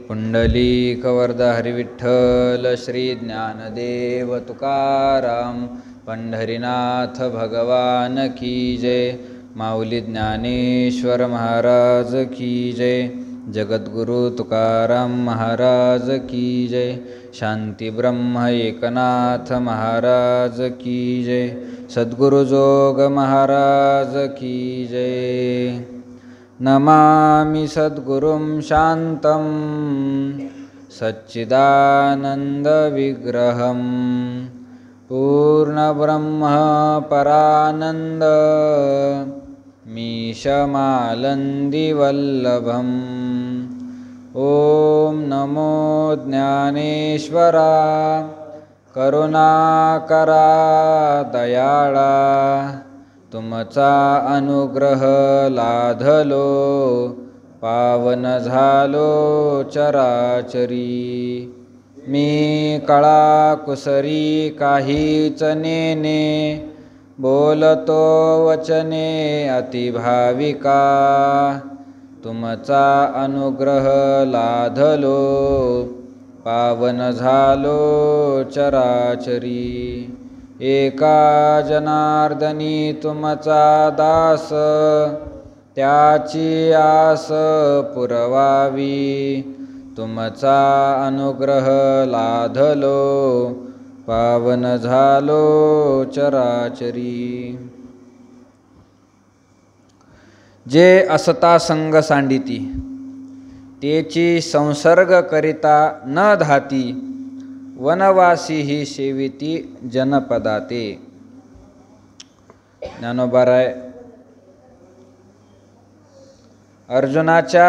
पुंडलीकवरद हरिविठ्ठल श्री ज्ञानदेव तुकाराम पंढरीनाथ भगवान की जय। माऊली ज्ञानेश्वर महाराज की जय। जगद्गुरु तुकाराम महाराज की जय। शांती ब्रह्म एकनाथ महाराज की जय। सद्गुरु जोग महाराज की जय। नमामि सद्गुरुं शान्तं सच्चिदानन्दविग्रहं पूर्णब्रह्म परानन्द मीशमालन्दिवल्लभम्। ॐ नमो ज्ञानेश्वरा करुणाकरा दयाळा। तुमचा अनुग्रह लाधलो पावन झालो चराचरी। मी कळा कुसरी काहीच नेने बोलतो वचने अतिभाविका। तुमचा अनुग्रह लाधलो पावन झालो चराचरी। एका जनार्दनी तुमचा दास त्याची आस पुरवावी। तुमचा अनुग्रह लाधलो पावन झालो चराचरी। जे असता संग सांडिती तेची संसर्ग करिता न धाती। वनवासी ही सेविती जनपदाते। ज्ञानोबाराय अर्जुनाच्या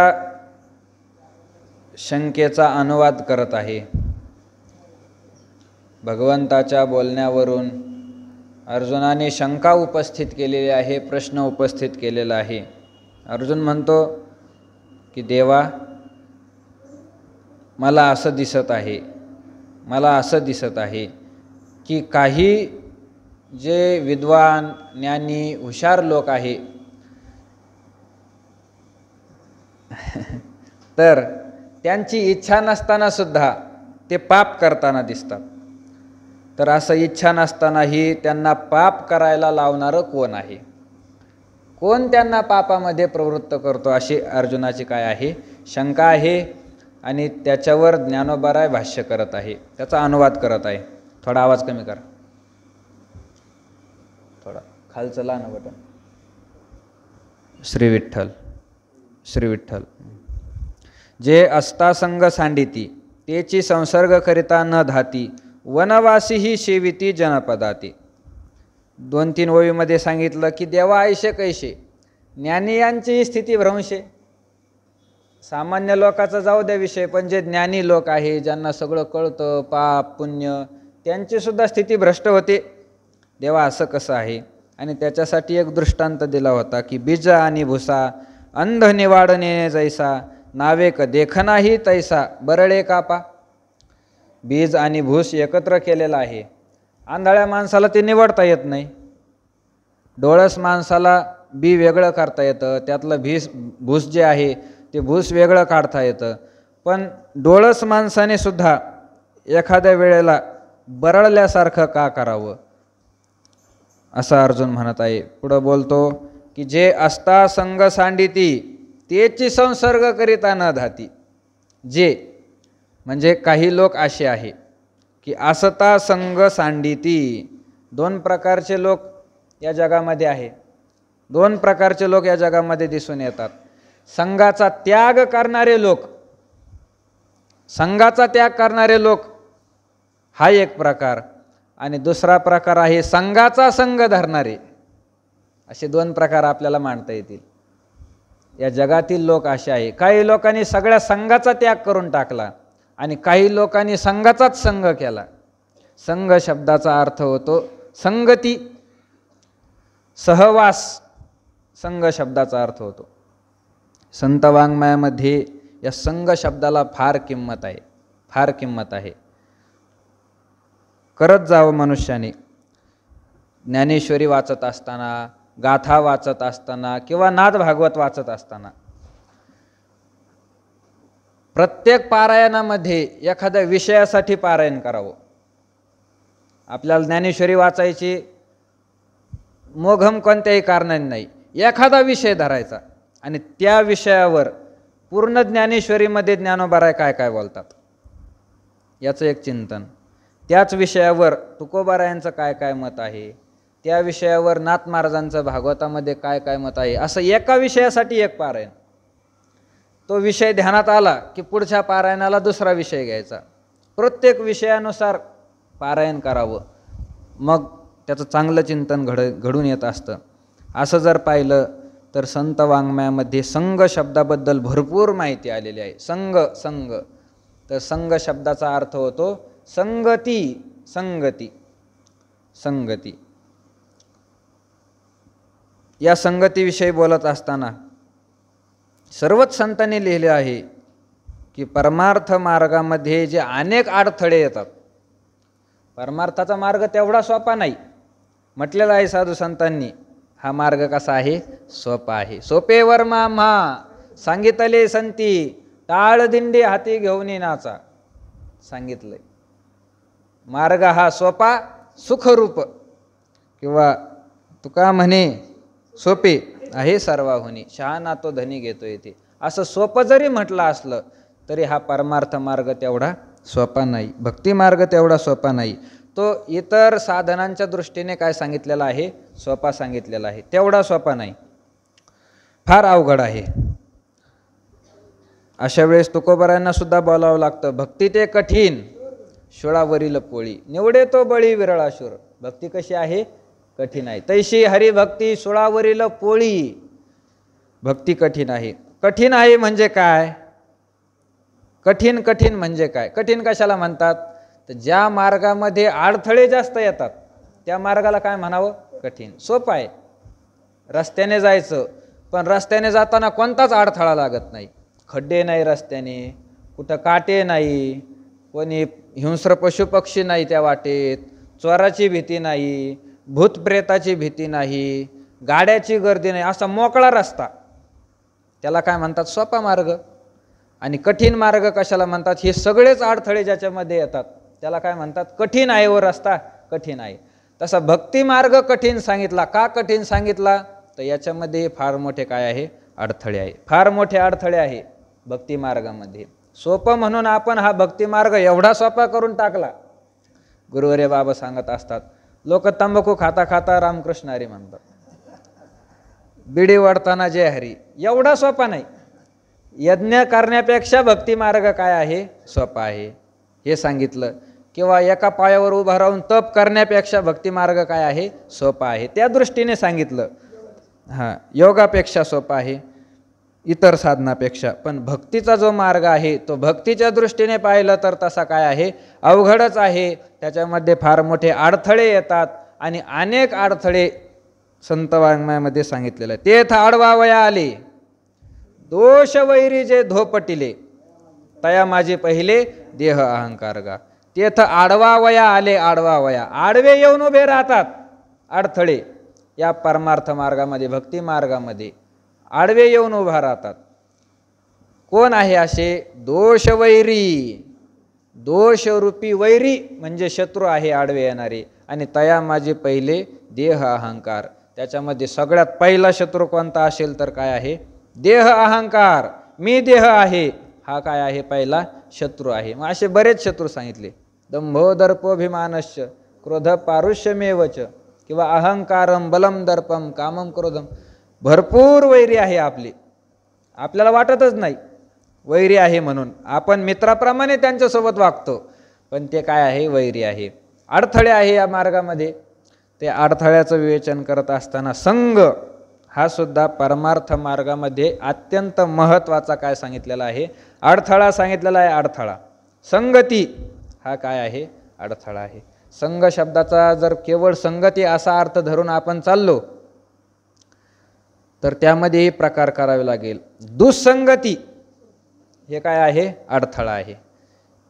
शंकेचा अनुवाद करत आहे। भगवंताच्या बोलण्यावरून अर्जुनाने शंका उपस्थित केलेली आहे, प्रश्न उपस्थित केलेला आहे। अर्जुन म्हणतो की देवा, मला असं दिसत आहे की काही जे विद्वान ज्ञानी हुशार लोक आहे तर त्यांची इच्छा नसताना सुद्धा ते पाप करताना दिसतात। तर असं इच्छा नसतानाही त्यांना पाप करायला लावणारं कोण आहे? कोण त्यांना पापामध्ये प्रवृत्त करतो? अशी अर्जुनाची काय आहे शंका आहे। आणि त्याच्यावर ज्ञानोबाराय भाष्य करत आहे, त्याचा अनुवाद करत आहे। थोडा आवाज कमी करा, थोडा खालचं ला ना बटन। श्री विठ्ठल श्री विठ्ठल। जे असता संग सांडिती तेची संसर्ग करिता न धाती। वनवासी ही सेविती जनपदाती। 2-3 ओळीमध्ये सांगितलं की देवा ऐशे कैसे। ज्ञानी यांची स्थिती भ्रंशे। सामान्य लोकांचा जाऊ द्या विषय, पण जे ज्ञानी लोक आहे, ज्यांना सगळं कळतं पाप पुण्य, त्यांची सुद्धा स्थिती भ्रष्ट होते। देवा असं कसं आहे? आणि त्याच्यासाठी एक दृष्टांत दिला होता की बीज आणि भुसा अंध निवाडणे जैसा। नावेक देखनाही तैसा बरळे कापा। बीज आणि भूस एकत्र केलेला आहे। आंधळ्या माणसाला ते निवडता येत नाही। डोळस माणसाला बी वेगळं करता येतं, त्यातलं भूस जे आहे ते भूस वेगळं काढता येतं। पण डोळस माणसाने सुद्धा एखाद्या वेळेला बरळल्यासारखं का करावं, असं अर्जुन म्हणत आहे। पुढं बोलतो की जे असता संग सांडिती तेची संसर्ग करिता न धाती। जे म्हणजे काही लोक असे आहे की असता संग सांडिती। 2 प्रकारचे लोक या जगामध्ये आहे। 2 प्रकारचे लोक या जगामध्ये दिसून येतात। संघाचा त्याग करणारे लोक, संघाचा त्याग करणारे लोक हा एक प्रकार, आणि दुसरा प्रकार आहे संघाचा संग धरणारे। असे 2 प्रकार आपल्याला मांडता येतील। या जगातील लोक असे आहे। काही लोकांनी सगळ्या संघाचा त्याग करून टाकला आणि काही लोकांनी संघाचाच संग केला। संघ शब्दाचा अर्थ होतो संगती, सहवास। संघ शब्दाचा अर्थ होतो। संत वाङ्मयामध्ये या संघ शब्दाला फार किंमत आहे, फार किंमत आहे। करत जावं मनुष्याने। ज्ञानेश्वरी वाचत असताना, गाथा वाचत असताना किंवा नाद भागवत वाचत असताना प्रत्येक पारायणामध्ये एखाद्या विषयासाठी पारायण करावं. आपल्याला ज्ञानेश्वरी वाचायची मोघम कोणत्याही कारणाने नाही. एखादा विषय धरायचा आणि त्या विषयावर पूर्ण ज्ञानेश्वरीमध्ये ज्ञानोबाराय काय काय बोलतात याचं एक चिंतन. त्याच विषयावर तुकोबारायांचं काय काय मत आहे, त्या विषयावर नाथ महाराजांचं भागवतामध्ये काय काय मत आहे, असं एका विषयासाठी एक पारायण. तो विषय ध्यानात आला की पुढच्या पारायणाला दुसरा विषय घ्यायचा. प्रत्येक विषयानुसार पारायण करावं, मग त्याचं चांगलं चिंतन घडून येत असतं. असं जर पाहिलं तर संत वाङ्मयामध्ये संघ शब्दाबद्दल भरपूर माहिती आलेली आहे. संघ तर संघ शब्दाचा अर्थ होतो संगती. या संगतीविषयी बोलत असताना सर्वच संतांनी लिहिले आहे की परमार्थ मार्गामध्ये जे अनेक अडथळे येतात, परमार्थाचा मार्ग तेवढा सोपा नाही. म्हटलेला आहे साधू संतांनी, हा मार्ग कसा आहे? सोपा आहे. सोपे वर्मा म्हा सांगितले संती, टाळ दिंडी हाती घेऊन नाचा. सांगितलंय मार्ग हा सोपा सुखरूप, किंवा तुका म्हणे सोपे आहे सर्वाहुनी, शहाणा तो धनी घेतो येते. असं सोपं जरी म्हटलं असलं तरी हा परमार्थ मार्ग तेवढा सोपा नाही, भक्ती मार्ग तेवढा सोपा नाही. तो इतर साधनांच्या दृष्टीने काय सांगितलेला आहे? सोपा सांगितलेला आहे, तेवढा सोपा नाही, फार अवघड आहे. अशा वेळेस तुकोबारायांना सुद्धा बोलावं लागतं, भक्ती ते कठीण शुळावरील पोळी, निवडे तो बळी विरळाशूर. भक्ती कशी आहे? कठीण आहे. तैशी हरिभक्ती शुळावरील पोळी. भक्ती कठीण आहे. कठीण आहे म्हणजे काय? कठीण म्हणजे काय? कठीण कशाला म्हणतात? तर ज्या मार्गामध्ये अडथळे जास्त येतात त्या मार्गाला काय म्हणावं? कठीण. सोपं आहे, रस्त्याने जायचं, पण रस्त्याने जाताना कोणताच अडथळा लागत नाही. खड्डे नाही रस्त्याने, कुठं काटे नाही, कोणी हिंस्र पशुपक्षी नाही त्या वाटेत, चोराची भीती नाही, भूतप्रेताची भीती नाही, गाड्याची गर्दी नाही, असा मोकळा रस्ता, त्याला काय म्हणतात? सोपा मार्ग. आणि कठीण मार्ग कशाला म्हणतात? हे सगळेच अडथळे ज्याच्यामध्ये येतात त्याला काय म्हणतात? कठीण आहे, व रस्ता कठीण आहे. तसा भक्ती मार्ग कठीण सांगितला. का कठीण सांगितला? तर याच्यामध्ये फार मोठे काय आहे? अडथळे आहे, फार मोठे अडथळे आहे भक्ती मार्गामध्ये. सोपं म्हणून आपण हा भक्ती मार्ग एवढा सोपा करून टाकला. गुरुवर्य बाबा सांगत असतात, लोक तंबाखू खाता खाता रामकृष्ण हरी म्हणतात, बिडी वाढताना जय हरी. एवढा सोपा नाही. यज्ञ करण्यापेक्षा भक्ती मार्ग काय आहे? सोपा आहे, हे सांगितलं. किंवा एका पायावर उभा राहून तप करण्यापेक्षा भक्ती मार्ग काय आहे? सोपा आहे, त्या दृष्टीने सांगितलं. हां, योगापेक्षा सोपा आहे, इतर साधनापेक्षा. पण भक्तीचा जो मार्ग आहे तो भक्तीच्या दृष्टीने पाहिलं तर तसा काय आहे? अवघडच आहे. त्याच्यामध्ये फार मोठे अडथळे येतात आणि अनेक अडथळे संत वाङ्मयामध्ये सांगितलेलं आहे. तेथ आडवावया आले दोष वैरी जे धोपटिले, तया माझे पहिले देह अहंकार गा. तेथ आडवावया आले, आडवावया आडवे येऊन उभे राहतात अडथळे. या परमार्थ मार्गामध्ये, भक्ती मार्गामध्ये आडवे येऊन उभा राहतात. कोण आहे असे? दोषवैरी. दोषरूपी वैरी म्हणजे शत्रू आहे आडवे येणारे. आणि तया माझे पहिले देह अहंकार. त्याच्यामध्ये सगळ्यात पहिला शत्रू कोणता असेल तर काय आहे? देह अहंकार. मी देह आहे, हा काय आहे? पहिला शत्रू आहे. मग असे बरेच शत्रू सांगितले. दंभो दर्पोभिमानश्च क्रोध पारुष्यमेवच, किंवा अहंकारम बलम दर्पम कामम क्रोधम. भरपूर वैरी आहे आपली, आपल्याला वाटतच नाही वैरी आहे म्हणून. आपण मित्राप्रमाणे त्यांच्यासोबत वागतो, पण ते काय आहे? वैरी आहे. अडथळे आहे या मार्गामध्ये. ते अडथळ्याचं विवेचन करत असताना संघ हा सुद्धा परमार्थ मार्गामध्ये अत्यंत महत्त्वाचा काय सांगितलेला आहे? अडथळा सांगितलेला आहे. अडथळा. संगती हा काय आहे? अडथळा आहे. संघ शब्दाचा जर केवळ संगती असा अर्थ धरून आपण चाललो तर त्यामध्येही प्रकार करावे लागेल. दुःसंगती हे काय आहे? अडथळा आहे.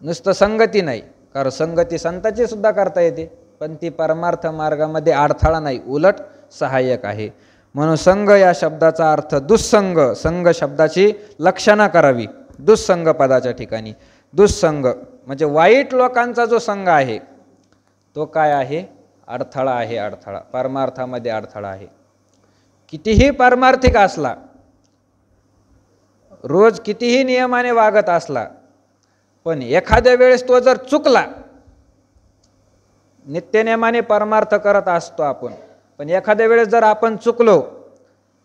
नुसतं संगती नाही, कारण संगती संताची सुद्धा करता येते, पण ती परमार्थ मार्गामध्ये अडथळा नाही, उलट सहाय्यक आहे. म्हणून संघ या शब्दाचा अर्थ दुःसंग. संघ शब्दाची लक्षणा करावी. दुःसंग पदाच्या ठिकाणी दुःसंग म्हणजे वाईट लोकांचा जो संघ आहे तो काय आहे? अडथळा आहे. अडथळा परमार्थामध्ये अडथळा आहे. कितीही पारमार्थिक असला, रोज कितीही नियमाने वागत असला, पण एखाद्या वेळेस तो जर चुकला, नित्यनेमाने परमार्थ करत असतो आपण, पण एखाद्या वेळेस जर आपण चुकलो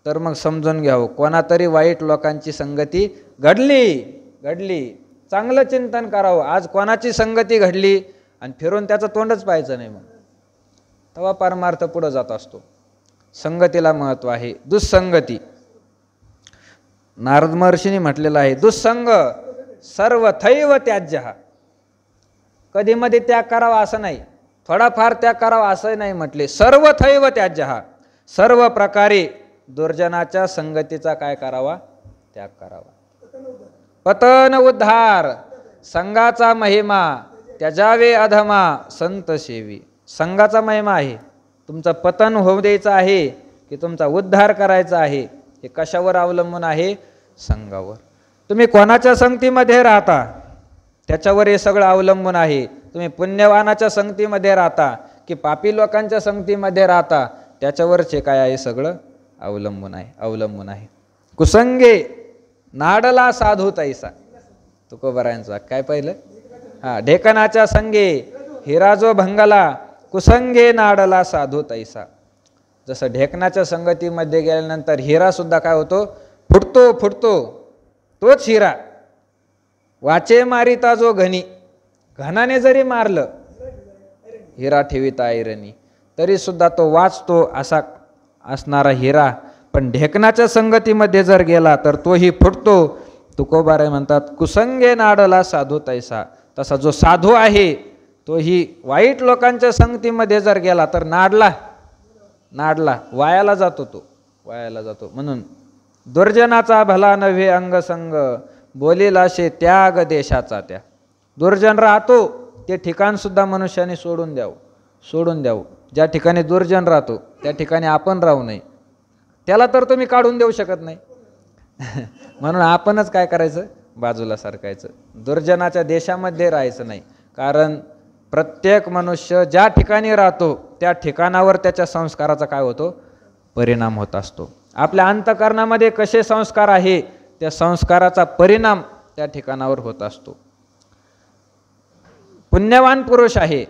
तर मग समजून घ्यावं कोणातरी वाईट लोकांची संगती घडली. चांगलं चिंतन करावं, आज कोणाची संगती घडली आणि फिरून त्याचं तोंडच पाहायचं नाही. मग तेव्हा परमार्थ पुढे जात असतो. संगतीला महत्त्व आहे. दुःसंगती नारद महर्षींनी म्हटलेलं आहे, दुःसंग सर्वथैव त्याज्यः. कधी मध्ये त्याग करावा असं नाही, थोडाफार त्याग करावा असं नाही म्हटले. सर्वथैव त्याज्यः, सर्व प्रकारे दुर्जनाच्या संगतीचा काय करावा? त्याग करावा. पतन उद्धार संघाचा महिमा त्याजावे अधमा संत सेवी. संघाचा महिमा आहे. तुमचं पतन होऊ द्यायचं आहे की तुमचा उद्धार करायचा आहे, हे कशावर अवलंबून आहे? संघावर. तुम्ही कोणाच्या संगतीमध्ये राहता त्याच्यावर हे सगळं अवलंबून आहे. तुम्ही पुण्यवानाच्या संगतीमध्ये राहता की पापी लोकांच्या संगतीमध्ये राहता त्याच्यावरचे काय आहे? सगळं अवलंबून आहे. कुसंगे नाडला साधू तैसा. तुकोबारायांचा काय पाहिलं? ढेकणाच्या संगे हिरा जो भंगला, कुसंगे नाडला साधू तैसा. जसं ढेकणाच्या संगतीमध्ये गेल्यानंतर हिरा सुद्धा काय होतो? फुटतो. तोच हिरा. वाचे मारिता जो घनाने जरी मारलं, हिरा ठेविता ऐरणी, तरी सुद्धा तो वाचतो असा असणारा हिरा, पण ढेकणाच्या संगतीमध्ये जर गेला तर तोही फुटतो. तुकोबाराय म्हणतात कुसंगे नाडला साधू तैसा. तसा जो साधू आहे तोही वाईट लोकांच्या संगतीमध्ये जर गेला तर नाडला वायाला जातो. म्हणून दुर्जनाचा भला नव्हे अंगसंग, बोलीलाशे त्याग देशाचा त्या. दुर्जन राहतो ते ठिकाण सुद्धा मनुष्याने सोडून द्यावं. ज्या ठिकाणी दुर्जन राहतो त्या ठिकाणी आपण राहू नये. त्याला तर तुम्ही काढून देऊ शकत नाही. म्हणून आपणच काय करायचं? बाजूला सरकायचं. दुर्जनाच्या देशामध्ये राहायचं नाही. कारण प्रत्येक मनुष्य ज्या ठिकाणी राहतो त्या ठिकाणावर त्याच्या संस्काराचा काय होतो? परिणाम होत असतो. आपल्या अंतःकरणामध्ये कसे संस्कार आहे त्या संस्काराचा परिणाम त्या ठिकाणावर होत असतो. पुण्यवान पुरुष आहे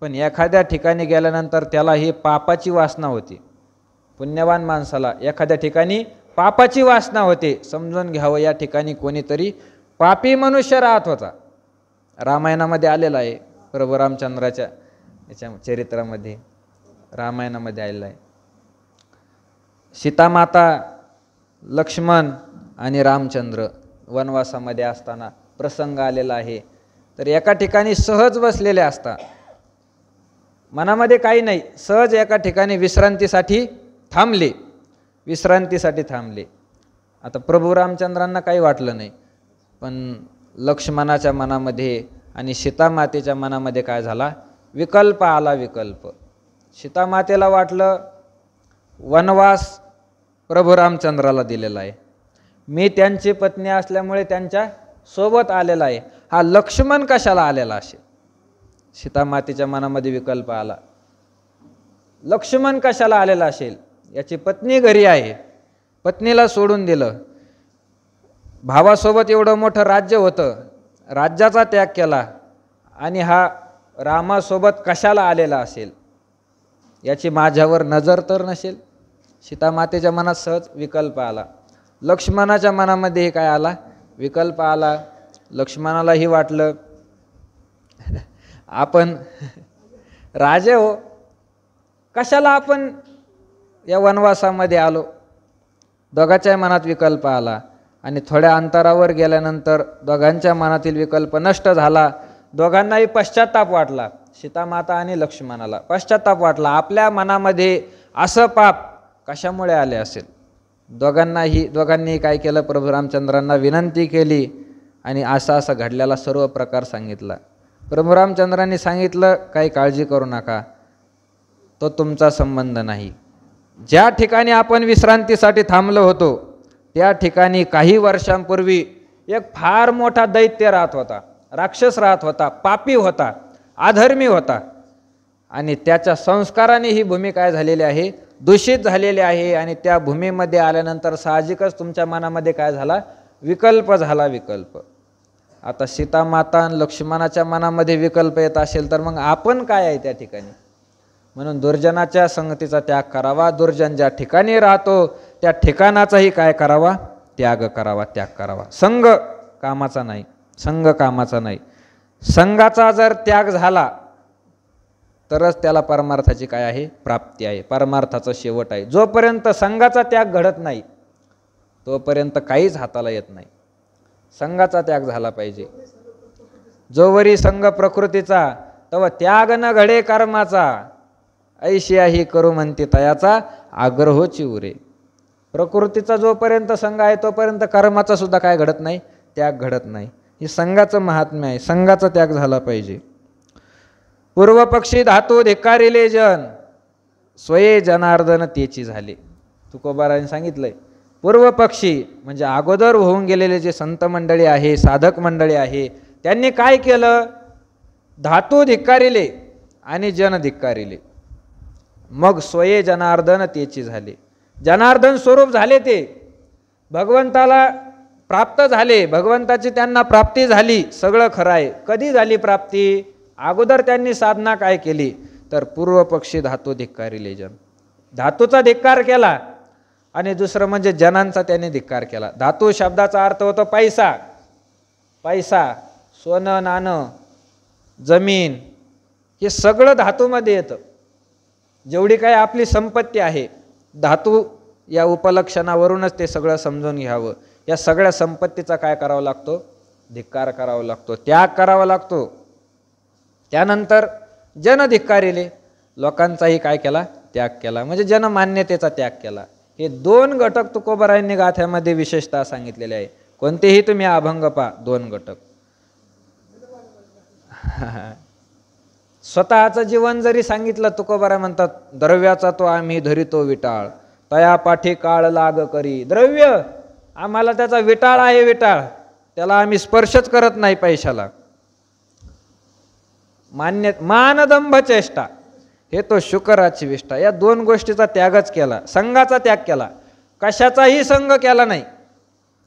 पण एखाद्या ठिकाणी गेल्यानंतर त्याला ही पापाची वासना होती. पुण्यवान माणसाला एखाद्या ठिकाणी पापाची वासना होते. समजून घ्यावं या ठिकाणी कोणीतरी पापी मनुष्य राहत होता. रामायणामध्ये आलेला आहे. प्रभू रामचंद्राच्या याच्या चरित्रामध्ये रामायणामध्ये आलेला आहे. सीतामाता, लक्ष्मण आणि रामचंद्र वनवासामध्ये असताना प्रसंग आलेला आहे. तर एका ठिकाणी सहज बसलेले असतात, मनामध्ये काही नाही, सहज एका ठिकाणी विश्रांतीसाठी थांबले. आता प्रभू रामचंद्रांना काही वाटलं नाही, पण लक्ष्मणाच्या मनामध्ये आणि सीतामातेच्या मनामध्ये काय झाला? विकल्प आला. सीतामातेला वाटलं वनवास प्रभू रामचंद्राला दिलेला आहे, मी त्यांची पत्नी असल्यामुळे त्यांच्या सोबत आलेला आहे, हा लक्ष्मण कशाला आलेला असेल? सीतामातेच्या मनामध्ये विकल्प आला, लक्ष्मण कशाला आलेला असेल? याची पत्नी घरी आहे, पत्नीला सोडून दिलं. भावासोबत एवढं मोठं राज्य होतं, राज्याचा त्याग केला आणि हा रामासोबत कशाला आलेला असेल? याची माझ्यावर नजर तर नसेल? सीतामातेच्या मनात सहज विकल्प आला. लक्ष्मणाच्या मनामध्ये काय आला? विकल्प आला. लक्ष्मणालाही वाटलं आपण राजे हो, कशाला आपण या वनवासामध्ये आलो? दोघांच्या मनात विकल्प आला आणि थोड्या अंतरावर गेल्यानंतर दोघांच्या मनातील विकल्प नष्ट झाला. दोघांनाही पश्चाताप वाटला. सीतामाता आणि लक्ष्मणाला पश्चाताप वाटला. आपल्या मनामध्ये असं पाप कशामुळे आले असेल? दोघांनी काय केलं? प्रभू रामचंद्रांना विनंती केली आणि असं घडलेला सर्व प्रकार सांगितला. प्रभू रामचंद्रांनी सांगितलं, काही काळजी करू नका, तो तुमचा संबंध नाही. ज्या ठिकाणी आपण विश्रांतीसाठी थांबलो होतो त्या ठिकाणी काही वर्षांपूर्वी एक फार मोठा दैत्य राहत होता, राक्षस राहत होता, पापी होता, अधर्मी होता आणि त्याच्या संस्काराने ही भूमी काय झालेली आहे, दूषित झालेली आहे. आणि त्या भूमीमध्ये आल्यानंतर साहजिकच तुमच्या मनामध्ये काय झाला, विकल्प झाला, विकल्प. आता सीता माता आणि लक्ष्मणाच्या मनामध्ये विकल्प येत असेल तर मग आपण काय आहे त्या ठिकाणी. म्हणून दुर्जनाच्या संगतीचा त्याग करावा, दुर्जन ज्या ठिकाणी राहतो त्या ठिकाणाचाही काय करावा, त्याग करावा, त्याग करावा. संघ कामाचा नाही, संघ कामाचा नाही. संघाचा जर त्याग झाला तरच त्याला परमार्थाची काय आहे, प्राप्ती आहे, परमार्थाचा शेवट आहे. जोपर्यंत संघाचा त्याग घडत नाही तोपर्यंत काहीच हाताला येत नाही. संघाचा त्याग झाला पाहिजे. जोवरी संघ प्रकृतीचा तव त्याग न घडे कर्माचा, ऐशियाही करू म्हणते तयाचा आग्रहोची उरे. प्रकृतीचा जोपर्यंत संघ आहे तोपर्यंत कर्माचा सुद्धा काय घडत नाही, त्याग घडत नाही. हे संघाचं महात्म्य आहे. संघाचा त्याग झाला पाहिजे. पूर्वपक्षी धातू धिक्कारिले जन, स्वये जनार्दन तेची झाले. तुकोबारांनी सांगितलंय पूर्वपक्षी म्हणजे अगोदर होऊन गेलेले जे संत मंडळी आहे, साधक मंडळी आहे, त्यांनी काय केलं, धातू धिक्कारिले आणि जन धिक्कारिले. मग स्वये जनार्दन तेची झाले. जनार्दन स्वरूप झाले, ते भगवंताला प्राप्त झाले, भगवंताची त्यांना प्राप्ती झाली. सगळं खरं आहे. कधी झाली प्राप्ती, अगोदर त्यांनी साधना काय केली तर पूर्वपक्षी धातू धिक्कारिले जन, धातूचा धिक्कार केला. आणि दुसरं म्हणजे जनांचा त्यांनी धिक्कार केला. धातू शब्दाचा अर्थ होतो पैसा, पैसा, सोनं नाणं, जमीन, हे सगळं धातूमध्ये येतं. जेवढी काय आपली संपत्ती आहे, धातू या उपलक्षणावरूनच ते सगळं समजून घ्यावं. या सगळ्या संपत्तीचा काय करावा लागतो, धिक्कार करावा लागतो, त्याग करावा लागतो. त्यानंतर जन धिक्कारिले, लोकांचाही काय केला, त्याग केला, म्हणजे जनमान्यतेचा त्याग केला. हे दोन घटक तुकोबारायांनी गाथ्यामध्ये विशेषतः सांगितलेले आहे. कोणतेही तुम्ही अभंग पहा, दोन घटक. स्वतःचं जीवन जरी सांगितलं, तुकोबारा म्हणतात द्रव्याचा तो आम्ही धरितो विटाळ, तया पाठी काळ लाग करी. द्रव्य आम्हाला त्याचा विटाळ आहे, विटाळ, त्याला आम्ही स्पर्शच करत नाही पैशाला. मानदंभ चेष्टा, हे तो शुकराची विष्ठा. या दोन गोष्टीचा त्यागच केला, संघाचा त्याग केला, कशाचाही संघ केला नाही.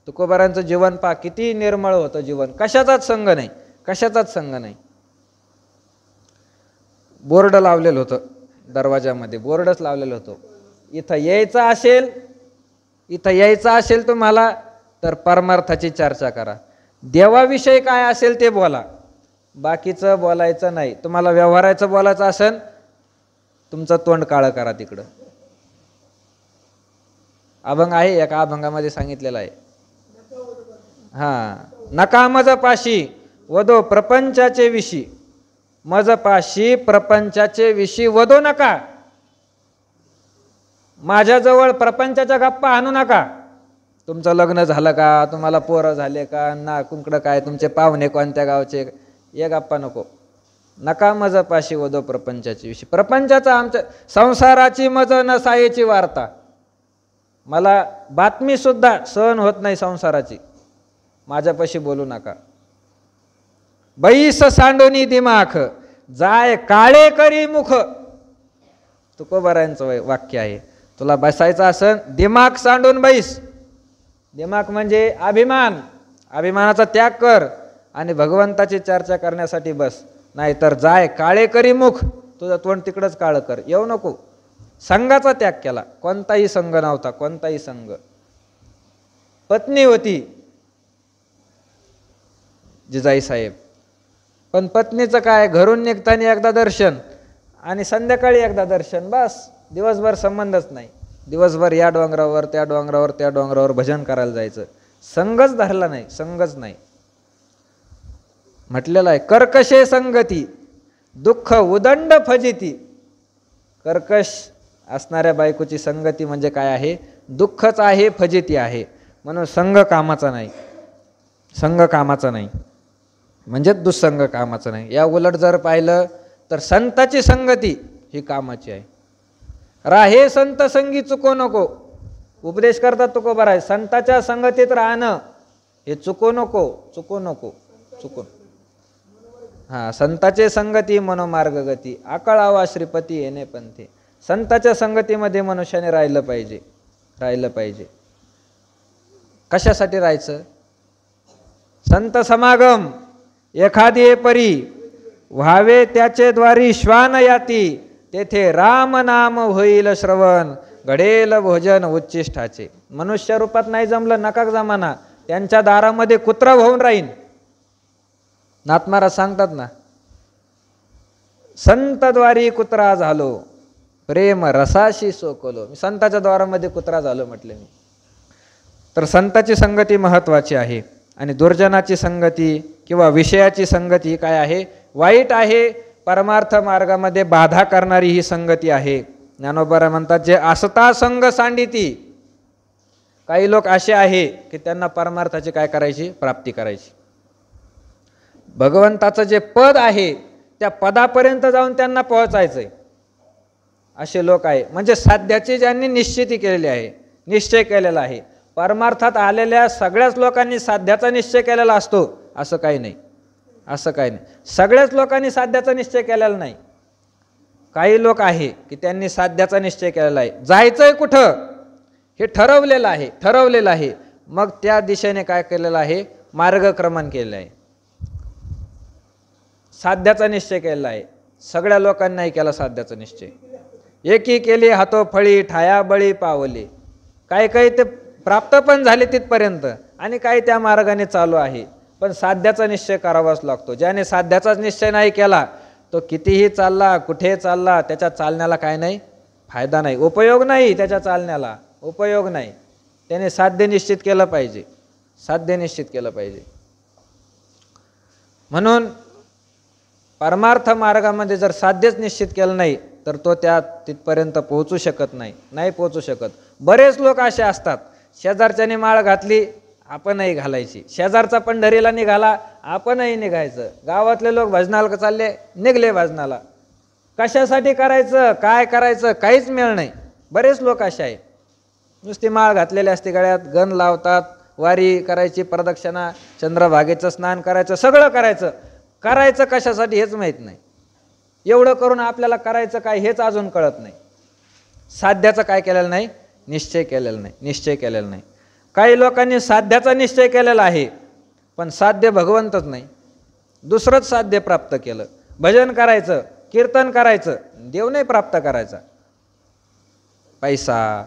तुकोबारांचं जीवन पहा, किती निर्मळ होतं जीवन, कशाचाच संघ नाही, कशाचाच संघ नाही. बोर्ड लावलेलं होतं दरवाजामध्ये, बोर्डच लावलेलं होतं, इथं यायचं असेल, इथं यायचं असेल तुम्हाला तर परमार्थाची चर्चा करा, देवाविषयी काय असेल ते बोला, बाकीचं बोलायचं नाही. तुम्हाला व्यवहाराचं बोलायचं असेल तुमचं तोंड काळं करा तिकडं. अभंग आहे, एका अभंगामध्ये सांगितलेलं आहे. नका मज पाशी वदो प्रपंचाचे विशी, मज पाशी प्रपंचाचे विशी वदो नका. माझ्याजवळ प्रपंचाच्या गप्पा आणू नका. तुमचं लग्न झालं का, तुम्हाला पोरं झाले का, ना कुंकडं काय, तुमचे पाहुणे कोणत्या गावचे, ये गप्पा नको. नका मज पाशी वदो प्रपंचाची विषयी. प्रपंचाचा आमच्या संसाराची मज न सायेची वार्ता. मला बातमी सुद्धा सहन होत नाही संसाराची, माझ्यापाशी बोलू नका. बैस सांडोनी दिमाख, जाय काळे करी मुख. तुकोबारायांचं वाक्य आहे. तुला बसायचं असन दिमाग सांडून बैस. दिमाग म्हणजे अभिमान, अभिमानाचा त्याग कर आणि भगवंताची चर्चा करण्यासाठी बस. नाहीतर जाय काळे करी मुख, तुझं तोंड तिकडंच काळं कर, येऊ नको. संघाचा त्याग केला, कोणताही संघ नव्हता, कोणताही संघ. पत्नी होती जिजाई साहेब, पण पत्नीचं काय, घरून निघताना एकदा दर्शन आणि संध्याकाळी एकदा दर्शन, बस. दिवसभर संबंधच नाही. दिवसभर या डोंगरावर त्या डोंगरावर त्या डोंगरावर भजन करायला जायचं. संघच धरला नाही, संघच नाही. म्हटलेलं आहे कर्कशे संगती दुःख उदंड फजिती. कर्कश असणाऱ्या बायकोची संगती म्हणजे काय आहे, दुःखच आहे, फजिती आहे. म्हणून संघ कामाचा नाही, संघ कामाचा नाही, म्हणजे दुःसंग कामाचा नाही. या उलट जर पाहिलं तर संताची संगती ही कामाची आहे. राहे संत संगी चुको नको, उपदेश करतात तुकोबाराय. संताच्या संगतीत राहणं हे चुकू नको, चुकू नको, चुकून. हां, संताचे संगती मनोमार्ग गती, आकळावा श्रीपती येणे पंथे. संताच्या संगतीमध्ये मनुष्याने राहिलं पाहिजे, राहिलं पाहिजे. कशासाठी राहायचं? संत समागम एखादी परी व्हावे त्याचे द्वारी श्वान याती, तेथे राम नाम होईल श्रवण, घडेल भोजन उच्चिष्ठाचे. मनुष्य रूपात नाही जमलं, नका जमाना, त्यांच्या दारामध्ये कुत्रा होऊन राहीन. नाथ महाराज सांगतात ना, संतद्वारी कुत्रा झालो, प्रेम रसाशी सोकलो. मी संताच्या द्वारामध्ये कुत्रा झालो म्हटले मी. तर संताची संगती महत्त्वाची आहे. आणि दुर्जनाची संगती किंवा विषयाची संगती काय आहे? वाईट आहे. परमार्थ मार्गामध्ये बाधा करणारी ही संगती आहे. ज्ञानोबा म्हणतात, जे असता संग सांडिती. काही लोक असे आहे की त्यांना परमार्थाची काय करायची? प्राप्ती करायची. भगवंताचं जे पद आहे त्या पदापर्यंत जाऊन त्यांना पोहोचायचंय, असे लोक आहे. म्हणजे साध्याची ज्यांनी निश्चिती केलेली आहे, निश्चय केलेला आहे. परमार्थात आलेल्या सगळ्याच लोकांनी साध्याचा निश्चय केलेला असतो असं काही नाही, असं काही नाही. सगळ्याच लोकांनी साध्याचा निश्चय केलेला नाही. काही लोक आहे की त्यांनी साध्याचा निश्चय केलेला आहे. जायचंय कुठं हे ठरवलेलं आहे, ठरवलेलं आहे. मग त्या दिशेने काय केलेलं आहे? मार्गक्रमण केलेलं आहे. साध्याचा निश्चय केलेला आहे. सगळ्या लोकांनी नाही केला साध्याचा निश्चय. एकी केली हातो फळी ठाया बळी पावली. काही काही ते प्राप्त पण झाले तिथपर्यंत आणि काही त्या मार्गाने चालू आहे. पण साध्याचा निश्चय करावाच लागतो. ज्याने साध्याचाच निश्चय नाही केला तो कितीही चालला, कुठे चालला, त्याच्या चालण्याला काय नाही? फायदा नाही, उपयोग नाही. त्याच्या चालण्याला उपयोग नाही. त्याने साध्य निश्चित केलं पाहिजे, साध्य निश्चित केलं पाहिजे. म्हणून परमार्थ मार्गामध्ये जर साध्यच निश्चित केलं नाही तर तो त्या तिथपर्यंत पोहोचू शकत नाही, नाही पोहोचू शकत. बरेच लोक असे असतात, शेजारच्याने माळ घातली आपणही घालायची, शेजारचा पंढरीला निघाला आपणही निघायचं, गावातले लोक भजनाला चालले निघले भजनाला. कशासाठी करायचं, काय करायचं, काहीच मिळ नाही. बरेच लोक असे आहे, नुसती माळ घातलेली असते गळ्यात, गण लावतात, वारी करायची, प्रदक्षिणा, चंद्रभागेचं स्नान करायचं, सगळं करायचं. करायचं कशासाठी हेच माहीत नाही. एवढं करून आपल्याला करायचं काय हेच अजून कळत नाही. साध्याचं काय केलेलं नाही? निश्चय केलेला नाही, निश्चय केलेला नाही. काही लोकांनी साध्याचा निश्चय केलेला आहे पण साध्य भगवंतच नाही, दुसरंच साध्य प्राप्त केलं. भजन करायचं, कीर्तन करायचं, देव नाही प्राप्त करायचा. पैसा,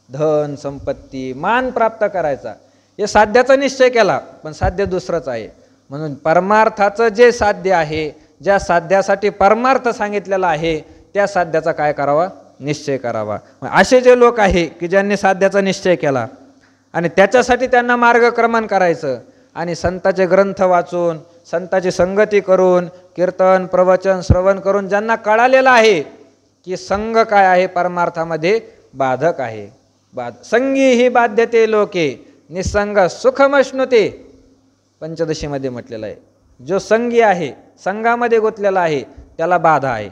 धन, संपत्ती, मान प्राप्त करायचा, हे साध्याचा निश्चय केला पण साध्य दुसरंच आहे. म्हणून परमार्थाचं जे साध्य आहे, ज्या साध्यासाठी परमार्थ सांगितलेला आहे त्या साध्याचा काय करावा? निश्चय करावा. असे जे लोक आहे की ज्यांनी साध्याचा निश्चय केला आणि त्याच्यासाठी त्यांना मार्गक्रमण करायचं आणि संतांचे ग्रंथ वाचून, संतांची संगती करून, कीर्तन प्रवचन श्रवण करून ज्यांना कळालेलं आहे की संग काय आहे परमार्थामध्ये बाधक आहे. संगी ही बाध्यते लोके निसंग सुखमश्नुते, पंचदशीमध्ये म्हटलेलं आहे. जो संगी आहे, संघामध्ये गुंतलेला आहे त्याला बाधा आहे.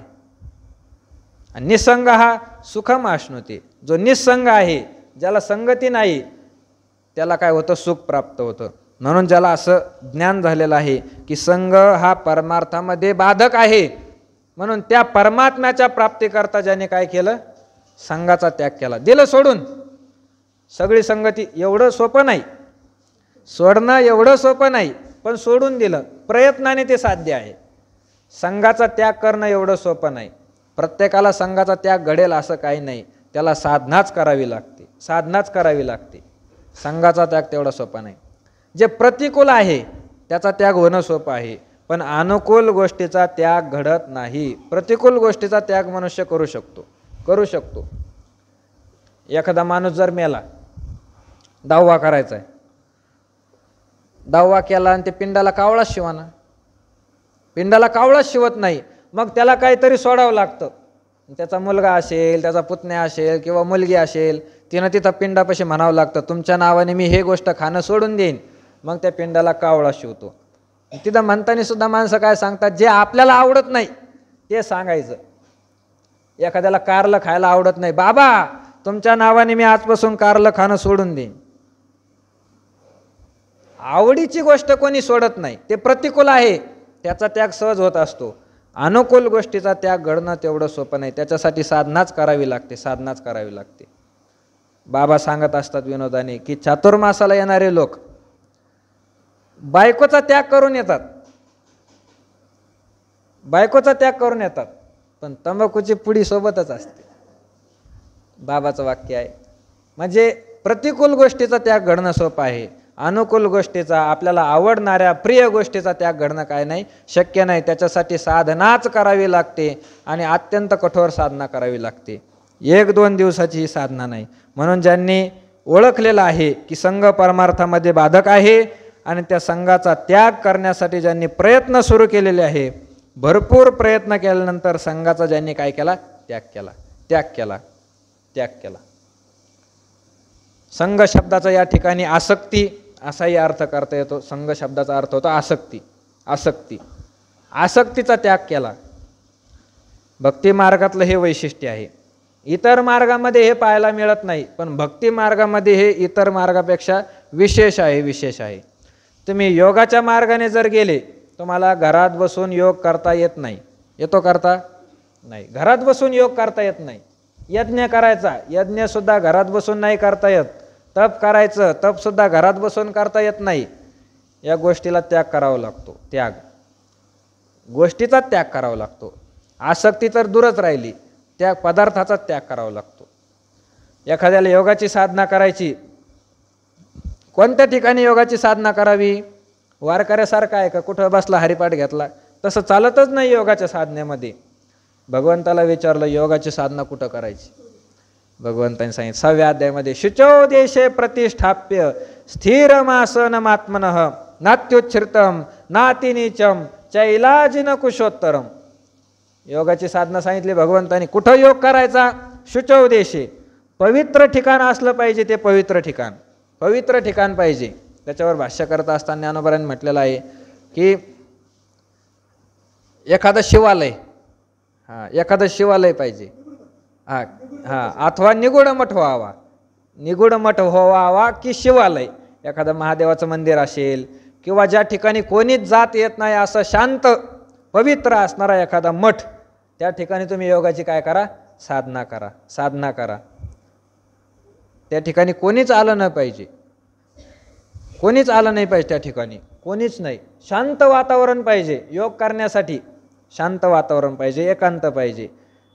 आणि निसंग हा सुखम अश्नुते, जो निसंग आहे, ज्याला संगती नाही, त्याला काय होतं? सुख प्राप्त होतं. म्हणून ज्याला असं ज्ञान झालेलं आहे की संग हा परमार्थामध्ये बाधक आहे, म्हणून त्या परमात्म्याच्या प्राप्तीकरता ज्याने काय केलं? संघाचा त्याग केला, दिलं सोडून. सगळी संगती एवढं सोपं नाही, सोडणं एवढं सोपं नाही, पण सोडून दिलं. प्रयत्नाने ते साध्य आहे. संघाचा त्याग करणं एवढं सोपं नाही. प्रत्येकाला संघाचा त्याग घडेल असं काही नाही, त्याला साधनाच करावी लागते, साधनाच करावी लागते. संघाचा त्याग तेवढा सोपा नाही. जे प्रतिकूल आहे त्याचा त्याग होणं सोपं आहे, पण अनुकूल गोष्टीचा त्याग घडत नाही. प्रतिकूल गोष्टीचा त्याग मनुष्य करू शकतो, करू शकतो. एखादा माणूस जर मेला, दावा करायचा आहे, दावा केला आणि ते पिंडाला कावळाच शिवाना, पिंडाला कावळाच शिवत नाही, मग त्याला काहीतरी सोडावं लागतं. त्याचा मुलगा असेल, त्याचा पुतण्या असेल किंवा मुलगी असेल, तिनं तिथं पिंडापाशी म्हणावं लागतं तुमच्या नावाने मी हे गोष्ट खाणं सोडून देईन. मग त्या पिंडाला कावळा शिवतो. तिथं म्हणताना सुद्धा माणसं काय सांगतात? जे आपल्याला आवडत नाही ते सांगायचं. एखाद्याला कारलं खायला आवडत नाही, बाबा तुमच्या नावाने मी आजपासून कारलं खाणं सोडून देईन. आवडीची गोष्ट कोणी सोडत नाही, ते प्रतिकूल आहे त्याचा त्याग सहज होत असतो. अनुकूल गोष्टीचा त्याग घडणं तेवढं सोपं नाही, त्याच्यासाठी साधनाच करावी लागते, साधनाच करावी लागते. बाबा सांगत असतात विनोदाने की चातुर्मासाला येणारे लोक बायकोचा त्याग करून येतात, बायकोचा त्याग करून येतात, पण तंबाखूची पुडी सोबतच असते. बाबाचं वाक्य आहे. म्हणजे प्रतिकूल गोष्टीचा त्याग घडणं सोपं आहे, अनुकूल गोष्टीचा, आपल्याला आवडणाऱ्या प्रिय गोष्टीचा त्याग घडणं काय नाही, शक्य नाही. त्याच्यासाठी साधनाच करावी लागते आणि अत्यंत कठोर साधना करावी लागते. 1-2 दिवसाची ही साधना नाही. म्हणून ज्यांनी ओळखलेलं आहे की संघ परमार्थामध्ये बाधक आहे आणि त्या संघाचा त्याग करण्यासाठी ज्यांनी प्रयत्न सुरू केलेले आहे, भरपूर प्रयत्न केल्यानंतर संघाचा ज्यांनी काय केला, त्याग केला, त्याग केला, त्याग केला. संघ शब्दाचा या ठिकाणी आसक्ती असाही अर्थ करता येतो. संघ शब्दाचा अर्थ होतो आसक्ती, आसक्ती, आसक्तीचा त्याग केला. भक्ती मार्गातलं हे वैशिष्ट्य आहे. इतर मार्गामध्ये हे पाहायला मिळत नाही, पण भक्ती मार्गामध्ये हे इतर मार्गापेक्षा विशेष आहे, विशेष आहे. तुम्ही योगाच्या मार्गाने जर गेले, तुम्हाला घरात बसून योग करता येत नाही. येतो करता नाही, घरात बसून योग करता येत नाही. यज्ञ करायचा, यज्ञसुद्धा घरात बसून नाही करता येत. तप करायचं, तपसुद्धा घरात बसून करता येत नाही. या गोष्टीला त्याग करावा लागतो, त्याग, गोष्टीचा त्याग करावा लागतो. आसक्ती तर दूरच राहिली, त्या पदार्थाचा त्याग करावा लागतो. एखाद्याला योगाची साधना करायची, कोणत्या ठिकाणी योगाची साधना करावी? वारकऱ्यासारखं आहे का, कुठं बसला हरिपाठ घेतला, तसं चालतच नाही योगाच्या साधनेमध्ये. भगवंताला विचारलं योगाची साधना कुठं करायची, भगवंतांनी सांगितलं 6व्या अध्यायामध्ये, शुचो देशे प्रतिष्ठाप्य स्थिरमासनमात्मनः नात्युच्छ्रितम नातिनीचम चैलाजिन कुशोत्तरम. योगाची साधना सांगितली भगवंतांनी. कुठं योग करायचा? शुचो देशे, पवित्र ठिकाण असलं पाहिजे, ते पवित्र ठिकाण, पवित्र ठिकाण पाहिजे. त्याच्यावर भाष्य करत असताना ज्ञानोबांनी म्हटलेलं आहे की एखादं शिवालय, एखादं शिवालय पाहिजे, अथवा निगूढ मठ व्हावा, निगूढ मठ व्हावा की शिवालय, एखादं महादेवाचं मंदिर असेल किंवा ज्या ठिकाणी कोणीच जात येत नाही असं शांत पवित्र असणारा एखादा मठ, त्या ठिकाणी तुम्ही योगाची काय करा, साधना करा, साधना करा. त्या ठिकाणी कोणीच आलं नाही पाहिजे, कोणीच आलं नाही पाहिजे, त्या ठिकाणी कोणीच नाही. शांत वातावरण पाहिजे योग करण्यासाठी, शांत वातावरण पाहिजे, एकांत पाहिजे.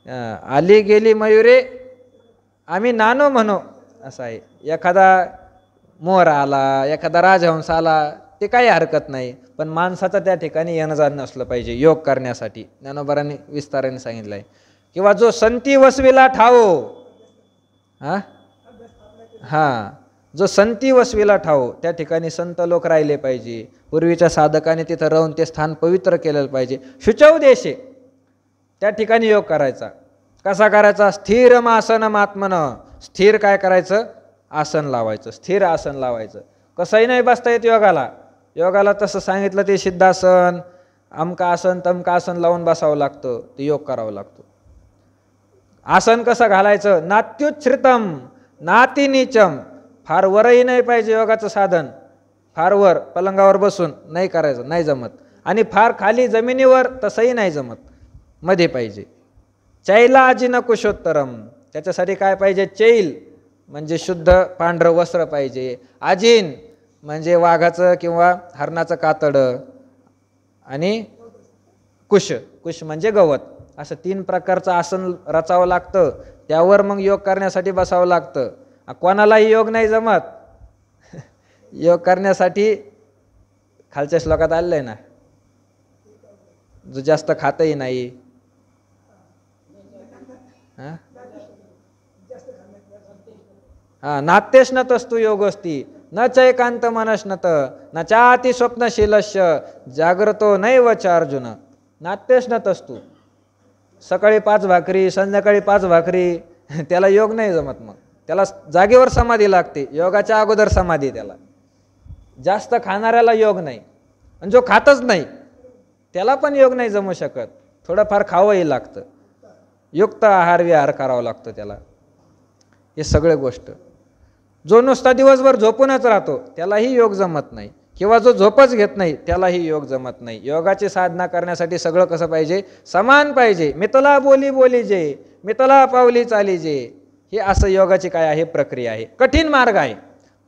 आली गेली मयुरे आम्ही नानो म्हणू असं आहे. एखादा मोर आला, एखादा राजहंस आला, ते काही हरकत नाही, पण माणसाचं त्या ठिकाणी येणं जाणं नसलं पाहिजे योग करण्यासाठी. ज्ञानोबांनी विस्ताराने सांगितलं आहे. किंवा जो संती वसविला ठावो, जो संती वसविला ठावो, त्या ठिकाणी संत लोक राहिले पाहिजे. पूर्वीच्या साधकाने तिथं राहून ते स्थान पवित्र केलेलं पाहिजे. शुचौ देशे, त्या ठिकाणी योग करायचा. कसा करायचा? स्थिरमासनमात्मनः, स्थिर काय करायचं? आसन लावायचं, स्थिर आसन लावायचं. कसंही नाही बसता येत योगाला, योगाला तसं सांगितलं ते सिद्धासन, अमका आसन तमका आसन लावून बसावं लागतं, ते योग करावं लागतो. आसन कसं घालायचं? नात्युच्छ्रितम नातिनीचम, फार वरही नाही पाहिजे योगाचं साधन, फार वर पलंगावर बसून नाही करायचं, नाही जमत. आणि फार खाली जमिनीवर तसंही नाही जमत, मध्ये पाहिजे. चैलाजिन कुशोत्तरम, त्याच्यासाठी काय पाहिजे? चैल म्हणजे शुद्ध पांढरं वस्त्र पाहिजे. आजीन म्हणजे वाघाचं किंवा हरणाचं कातडं, आणि कुश, कुश म्हणजे गवत. असं 3 प्रकारचं आसन रचावं लागतं. त्यावर मग योग करण्यासाठी बसावं लागतं. कोणालाही योग नाही जमत. योग करण्यासाठी खालच्या श्लोकात आलेलं आहे ना, जो जास्त खातही नाही, नात्यश्नतस्तु योगस्ती न चैकांत मनश्नत न चाति स्वप्नशीलस्य जाग्रतो नैव च अर्जुन. नात्यश्नतस्तु, सकाळी 5 भाकरी संध्याकाळी 5 भाकरी, त्याला योग नाही जमत. मग त्याला जागेवर समाधी लागते, योगाच्या अगोदर समाधी. त्याला जास्त खाणाऱ्याला योग नाही, आणि जो खातच नाही त्याला पण योग नाही जमू शकत. थोडंफार खावंही लागतं, युक्त आहार विहार करावा लागतो त्याला. हे सगळे गोष्ट. जो नुसता दिवसभर झोपूनच राहतो त्यालाही योग जमत नाही. किंवा जो झोपच घेत नाही त्यालाही योग जमत नाही. योगाची साधना करण्यासाठी सगळं कसं पाहिजे? समान पाहिजे. मितला बोली बोली जे, मितला पावली चाली जे, हे असं योगाची काय आहे? प्रक्रिया आहे. कठीण मार्ग आहे,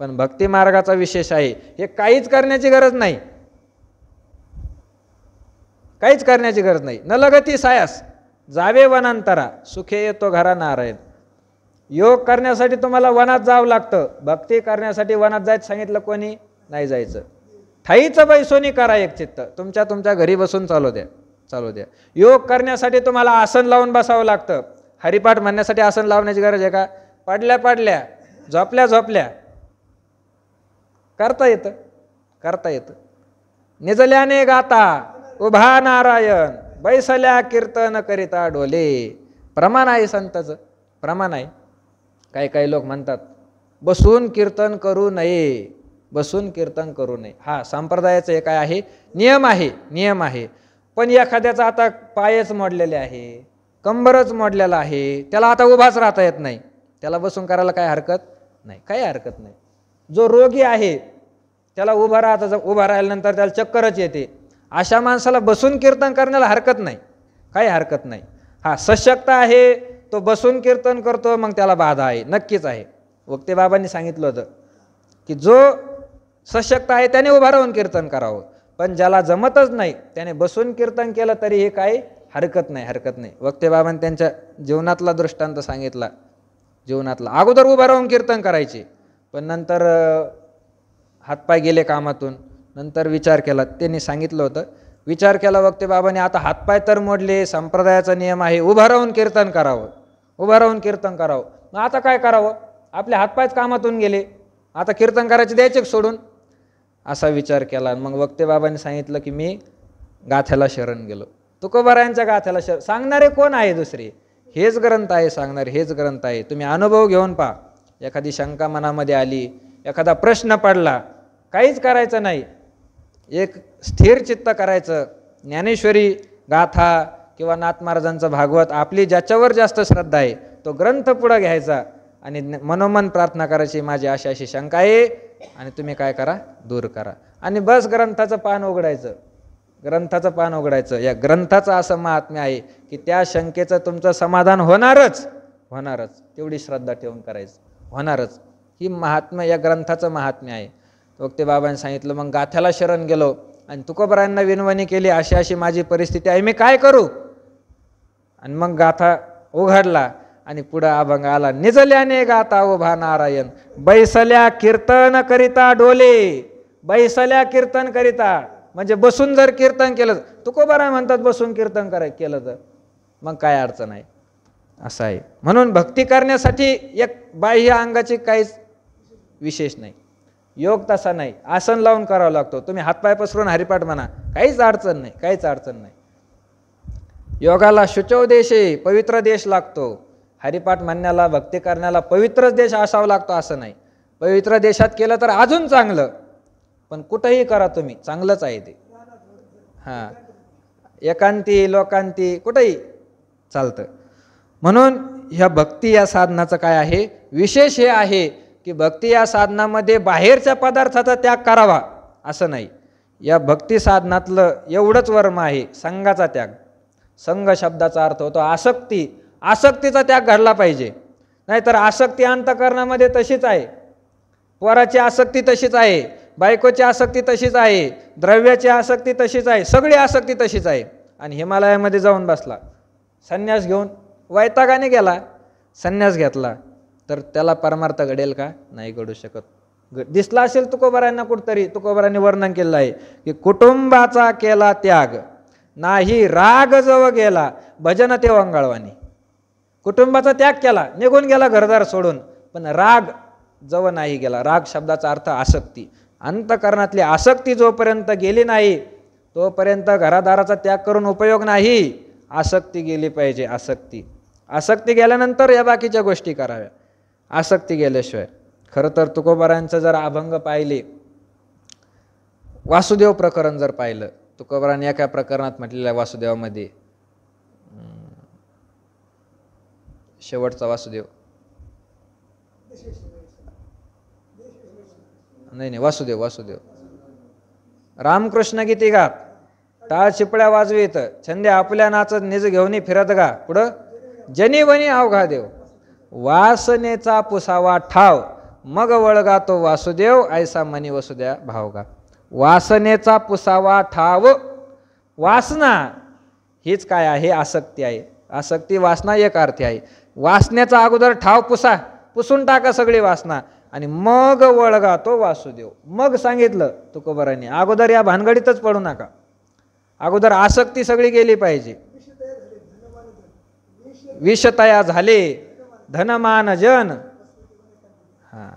पण भक्ती मार्गाचा विशेष आहे हे काहीच करण्याची गरज नाही. काहीच करण्याची गरज नाही. न लगती सायास जावे वनांतरा, सुखे येतो घरा नारायण. योग करण्यासाठी तुम्हाला वनात जावं लागतं. भक्ती करण्यासाठी वनात जायचं सांगितलं कोणी? नाही जायचं. ठाईचं बैसोनी करा एक चित्त. तुमच्या तुमच्या घरी बसून चालू द्या. योग करण्यासाठी तुम्हाला आसन लावून बसावं लागतं. हरिपाठ म्हणण्यासाठी आसन लावण्याची गरज आहे का? पडल्या झोपल्या करता येतं. निजल्याने गाता उभा नारायण, बैसल्या कीर्तन करिता डोले. प्रमाण आहे संताचं, प्रमाण आहे. काही लोक म्हणतात बसून कीर्तन करू नये. हा संप्रदायाचं हे काय आहे? नियम आहे. पण एखाद्याचा आता पायच मोडलेले आहे, कंबरच मोडलेला आहे, त्याला आता उभाच राहता येत नाही, त्याला बसून करायला काय हरकत नाही? काही हरकत नाही. जो रोगी आहे त्याला उभा राहिल्यानंतर त्याला चक्करच येते, अशा माणसाला बसून कीर्तन करण्याला हरकत नाही, काही हरकत नाही. हा सशक्त आहे, तो बसून कीर्तन करतो, मग त्याला बाधा आहे, नक्कीच आहे. वक्ते बाबांनी सांगितलं होतं की जो सशक्त आहे त्याने उभा राहून कीर्तन करावं, पण ज्याला जमतच नाही त्याने बसून कीर्तन केलं तरी हे काही हरकत नाही. वक्ते बाबांनी त्यांच्या जीवनातला दृष्टांत सांगितला. अगोदर उभा राहून कीर्तन करायचे, पण नंतर हातपाय गेले कामातून, नंतर विचार केला. त्यांनी सांगितलं होतं, विचार केला वक्ते बाबांनी, आता हातपाय तर मोडले, संप्रदायाचा नियम आहे उभा राहून कीर्तन करावं. मग आता काय करावं? आपले हातपायच कामातून गेले, आता कीर्तन करायचे द्यायचे सोडून, असा विचार केला. मग वक्ते बाबांनी सांगितलं की मी गाथ्याला शरण गेलो. तुकोबारायांच्या गाथ्याला सांगणारे कोण आहे? दुसरे हेच ग्रंथ आहे सांगणारे, हेच ग्रंथ आहे. तुम्ही अनुभव घेऊन पहा. एखादी शंका मनामध्ये आली, एखादा प्रश्न पडला, काहीच करायचं नाही, एक स्थिर चित्त करायचं. ज्ञानेश्वरी गाथा किंवा नाथ महाराजांचं भागवत, आपली ज्याच्यावर जास्त श्रद्धा आहे तो ग्रंथ पुढं घ्यायचा आणि मनोमन प्रार्थना करायची, माझी अशी शंका आहे, आणि तुम्ही काय करा? दूर करा. आणि बस ग्रंथाचं पान उघडायचं. या ग्रंथाचं असं महात्म्य आहे की त्या शंकेचं तुमचं समाधान होणारच. तेवढी श्रद्धा ठेवून करायचं, होणारच. ही महात्म्य, या ग्रंथाचं महात्म्य आहे. वक्ते बाबांनी सांगितलं, मग गाथ्याला शरण गेलो आणि तुकोबारायांना विनवणी केली, अशी माझी परिस्थिती आहे, मी काय करू? आणि मग गाथा उघडला आणि पुढं अभंग आला, निजल्याने गाता उभा नारायण, बैसल्या कीर्तन करिता डोले. कीर्तन करिता म्हणजे बसून जर कीर्तन केलं, तुकोबाराय म्हणतात बसून कीर्तन केलं तर मग काय अडचण आहे? असं आहे. म्हणून भक्ती करण्यासाठी एक बाह्य अंगाची काहीच विशेष नाही. योग तसा नाही, आसन लावून करावं लागतो. तुम्ही हातपाय पसरून हरिपाठ म्हणा, काहीच अडचण नाही. योगाला शुचो देशे, पवित्र देश लागतो. हरिपाठ म्हणण्याला, भक्ती करण्याला पवित्रच देश असावा लागतो असं नाही. पवित्र देशात केलं तर अजून चांगलं, पण कुठेही करा तुम्ही, चांगलंच आहे ते. हां, एकांती लोकांती कुठेही चालतं. म्हणून ह्या भक्ती या साधनाचं काय आहे? विशेष हे आहे की भक्ती या साधनामध्ये बाहेरच्या पदार्थाचा त्याग करावा असं नाही. या भक्ती साधनातलं एवढंच वर्म आहे, संघाचा त्याग. संघ शब्दाचा अर्थ होतो आसक्तीचा त्याग घडला पाहिजे. नाहीतर आसक्ती अंतःकरणामध्ये तशीच आहे. पोराची आसक्ती तशीच आहे, बायकोची आसक्ती तशीच आहे, द्रव्याची आसक्ती तशीच आहे, सगळी आसक्ती तशीच आहे. आणि हिमालयामध्ये जाऊन बसला, संन्यास घेऊन वैतागाने गेला, संन्यास घेतला, तर त्याला परमार्थ घडेल का? नाही घडू शकत. दिसला असेल तुकोबारायांना कुठतरी, तुकोबारांनी वर्णन केलं आहे की कुटुंबाचा केला त्याग, नाही राग जव गेला, भजन ते वंगाळवानी. कुटुंबाचा त्याग केला, निघून गेला घरदार सोडून, पण राग जव नाही गेला. राग शब्दाचा अर्थ आसक्ती. अंतःकरणातली आसक्ती जोपर्यंत गेली नाही तोपर्यंत घरादाराचा त्याग करून उपयोग नाही. आसक्ती गेली पाहिजे. आसक्ती गेल्यानंतर या बाकीच्या गोष्टी कराव्या. आसक्ती गेल्याशिवाय. खरं तर तुकोबारांचं जर अभंग पाहिले, वासुदेव प्रकरण जर पाहिलं, तुकोबारांनी एका प्रकरणात म्हटलेल्या वासुदेवामध्ये, शेवटचा वासुदेव नाही वासुदेव रामकृष्ण गीती गात, टाळ चिपळ्या वाजवीत, छंदे आपल्या नाचत, निज घेऊनी फिरत गा. पुढं जनी वनी अवघा देव, वासनेचा पुसावा ठाव, मग वळगा तो वासुदेव, ऐसा मनी वसुद्या भावगा. वासनेचा पुसावा ठाव, वासना हीच काय आहे? आसक्ती आहे. आसक्ती वासना एक अर्थी आहे. वासनेचा अगोदर ठाव पुसा, पुसून टाका सगळी वासना, आणि मग वळगा तो वासुदेव. मग सांगितलं तुकोबारांनी, अगोदर या भानगडीतच पडू नका. अगोदर आसक्ती सगळी गेली पाहिजे. विष तया झाले धनमान जन, हा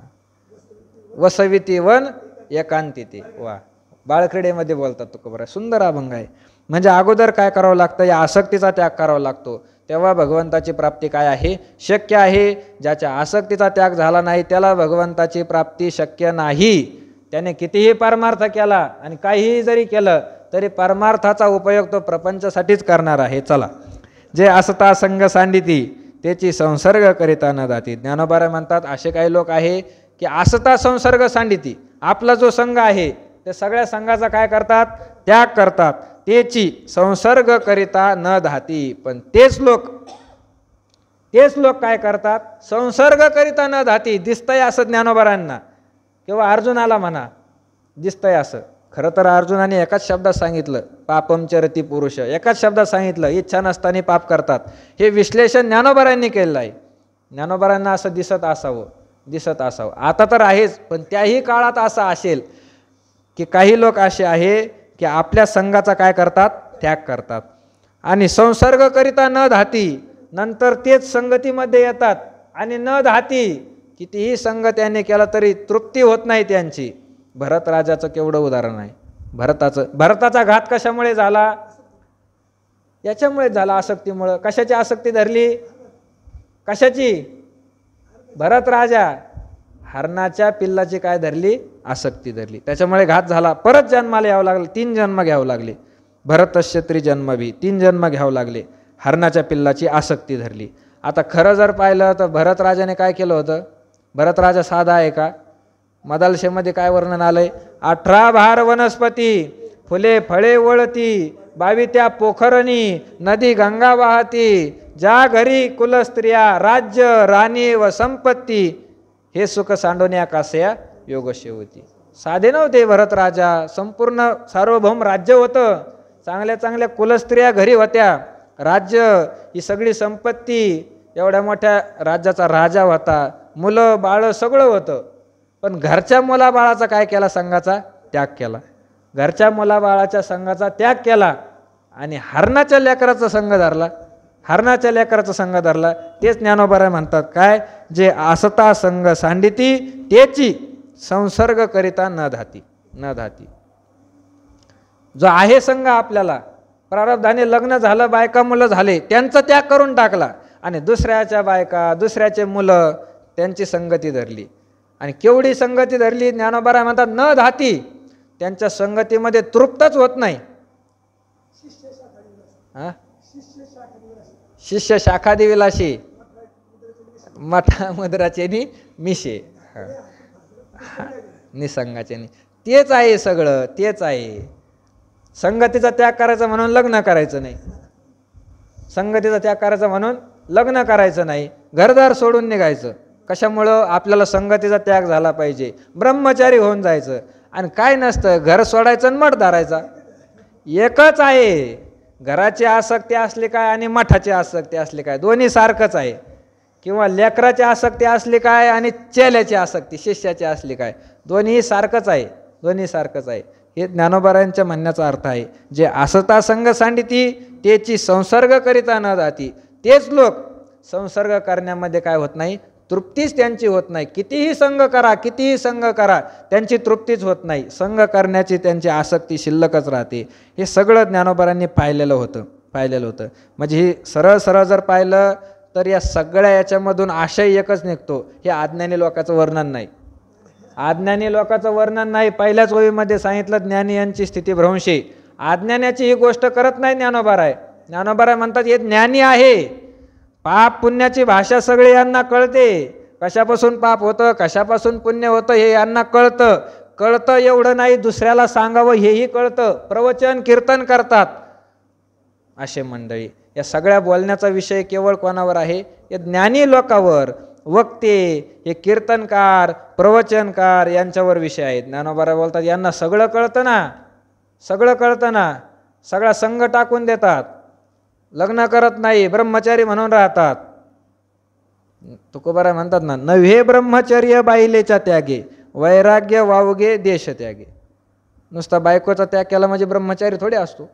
वसविती वन एकांती ते. वा, बाळक्रीडेमध्ये बोलतात तुकोबारा. सुंदर अभंग आहे. म्हणजे अगोदर काय करावं लागतं? या आसक्तीचा त्याग करावा लागतो. तेव्हा भगवंताची प्राप्ती काय आहे? शक्य आहे. ज्याच्या आसक्तीचा त्याग झाला नाही त्याला भगवंताची प्राप्ती शक्य नाही. त्याने कितीही परमार्थ केला आणि काहीही जरी केलं तरी परमार्थाचा उपयोग तो प्रपंचासाठीच करणार आहे. चला, जे असता संग सांडिती त्याची संसर्ग करिता न जाती. ज्ञानोबा म्हणतात असे काही लोक आहे की असता संसर्ग सांडिती, आपला जो संघ आहे ते सगळ्या संघाचा काय करतात? त्याग करतात. त्याची संसर्ग करिता न धाती. पण तेच लोक काय करतात? संसर्ग करिता न धाती. दिसतंय असं ज्ञानोबारांना किंवा अर्जुनाला म्हणा, दिसतंय असं. खरं तर अर्जुनाने एकाच शब्दात सांगितलं, पापम चरती पुरुष. एकाच शब्दात सांगितलं, इच्छा नसताना पाप करतात. हे विश्लेषण ज्ञानोबारांनी केलेलं आहे. ज्ञानोबारांना असं दिसत असावं. आता तर आहेच, पण त्याही काळात असं असेल की काही लोक असे आहे की आपल्या संघाचा काय करतात? त्याग करतात. आणि संसर्ग करिता न धाती, नंतर तेच संगतीमध्ये येतात आणि न धाती. कितीही संघ त्याने केला तरी तृप्ती होत नाही त्यांची. भरत राजाचं केवढं उदाहरण आहे. भरताचा घात कशामुळे झाला? याच्यामुळे झाला, आसक्तीमुळं. कशाची आसक्ती धरली? कशाची? भरत राजा हरणाच्या पिल्लाची काय धरली? आसक्ती धरली. त्याच्यामुळे घात झाला. परत जन्माला यावं लागलं. 3 जन्म घ्यावं लागले. भरतस्य त्रिजन्म भी, 3 जन्म घ्यावं लागले. हरणाच्या पिल्लाची आसक्ती धरली. आता खरं जर पाहिलं तर भरत राजाने काय केलं होतं? भरत राजा साधा आहे का? मदालशेमध्ये काय वर्णन आलंय? 18 भार वनस्पती, फुले फळे वळती, 22 त्या पोखरणी, नदी गंगा वाहती, ज्या घरी कुलस्त्रिया, राज्य राणी व संपत्ती, हे सुख सांडोन्या कासया योगशेवती. साधे नव्हते भरत राजा. संपूर्ण सार्वभौम राज्य होतं. चांगल्या चांगल्या कुलस्त्रिया घरी होत्या. राज्य, ही सगळी संपत्ती, एवढ्या मोठ्या राज्याचा राजा होता. मुलं बाळ सगळं होतं. पण घरच्या मुलाबाळाचा काय केला? संघाचा त्याग केला. घरच्या मुलाबाळाच्या संघाचा त्याग केला आणि हरणाच्या लेकराचा संघ धरला. तेच ज्ञानोबा म्हणतात काय? जे असता संघ सांडिती त्याची संसर्ग करिता न धाती. जो आहे संघ आपल्याला, प्रारब्धाने लग्न झालं, बायका मुलं झाले, त्यांचा त्याग करून टाकला आणि दुसऱ्याच्या बायका, दुसऱ्याचे मुलं, त्यांची संगती धरली. आणि केवढी संगती धरली? ज्ञानोबा म्हणतात न धाती. त्यांच्या संगतीमध्ये तृप्तच होत नाही. शिष्य शाखादी विलाशी, मठा मुद्राचे नि मिशे, निसंगाचे नि. तेच आहे सगळं, तेच आहे. संगतीचा त्याग करायचा म्हणून लग्न करायचं नाही. संगतीचा त्याग करायचा म्हणून लग्न करायचं नाही. घरदार सोडून निघायचं. कशामुळं? आपल्याला संगतीचा त्याग झाला पाहिजे. ब्रह्मचारी होऊन जायचं. आणि काय नसतं, घर सोडायचं आणि मठ धरायचा. एकच आहे. घराची आसक्ती असली काय आणि मठाची आसक्ती असली काय, दोन्ही सारखंच आहे. किंवा लेकराची आसक्ती असली काय आणि चेल्याची आसक्ती, शिष्याची असली काय, दोन्ही सारखंच आहे. हे ज्ञानोबारांच्या म्हणण्याचा अर्थ आहे. जे असता संग सांडिती त्याची संसर्ग करिता न जाती. तेच लोक संसर्ग करण्यामध्ये काय होत नाही? तृप्तीच त्यांची होत नाही. कितीही संघ करा त्यांची तृप्तीच होत नाही. संघ करण्याची त्यांची आसक्ती शिल्लकच राहते. हे सगळं ज्ञानोबारांनी पाहिलेलं होतं. म्हणजे हे सरळ जर पाहिलं तर या सगळ्या याच्यामधून आशय एकच निघतो. हे अज्ञानी लोकांचं वर्णन नाही. पहिल्याच ओळीमध्ये सांगितलं ज्ञानी यांची स्थिती भ्रंशी. अज्ञानाची ही गोष्ट करत नाही ज्ञानोबा म्हणतात हे ज्ञानी आहे. पाप पुण्याची भाषा सगळी यांना कळते. कशापासून पाप होतं, कशापासून पुण्य होतं हे यांना कळतं. कळतं एवढं नाही, दुसऱ्याला सांगावं हेही कळतं, प्रवचन कीर्तन करतात असे मंडळी. या सगळ्या बोलण्याचा विषय केवळ कोणावर आहे? या ज्ञानी लोकांवर. वक्ते, हे कीर्तनकार, प्रवचनकार यांच्यावर विषय आहेत. ज्ञानोबा बोलतात यांना सगळं कळतं ना, सगळं कळतं ना, सगळा संघ टाकून देतात, लग्न करत नाही, ब्रह्मचारी म्हणून राहतात. तुकोबाराय म्हणतात ना, नव्हे ब्रह्मचर्य बाईलेच्या त्यागे, वैराग्य वावगे देश त्यागे. नुसता बायकोचा त्याग केला म्हणजे ब्रह्मचारी थोडे असतो,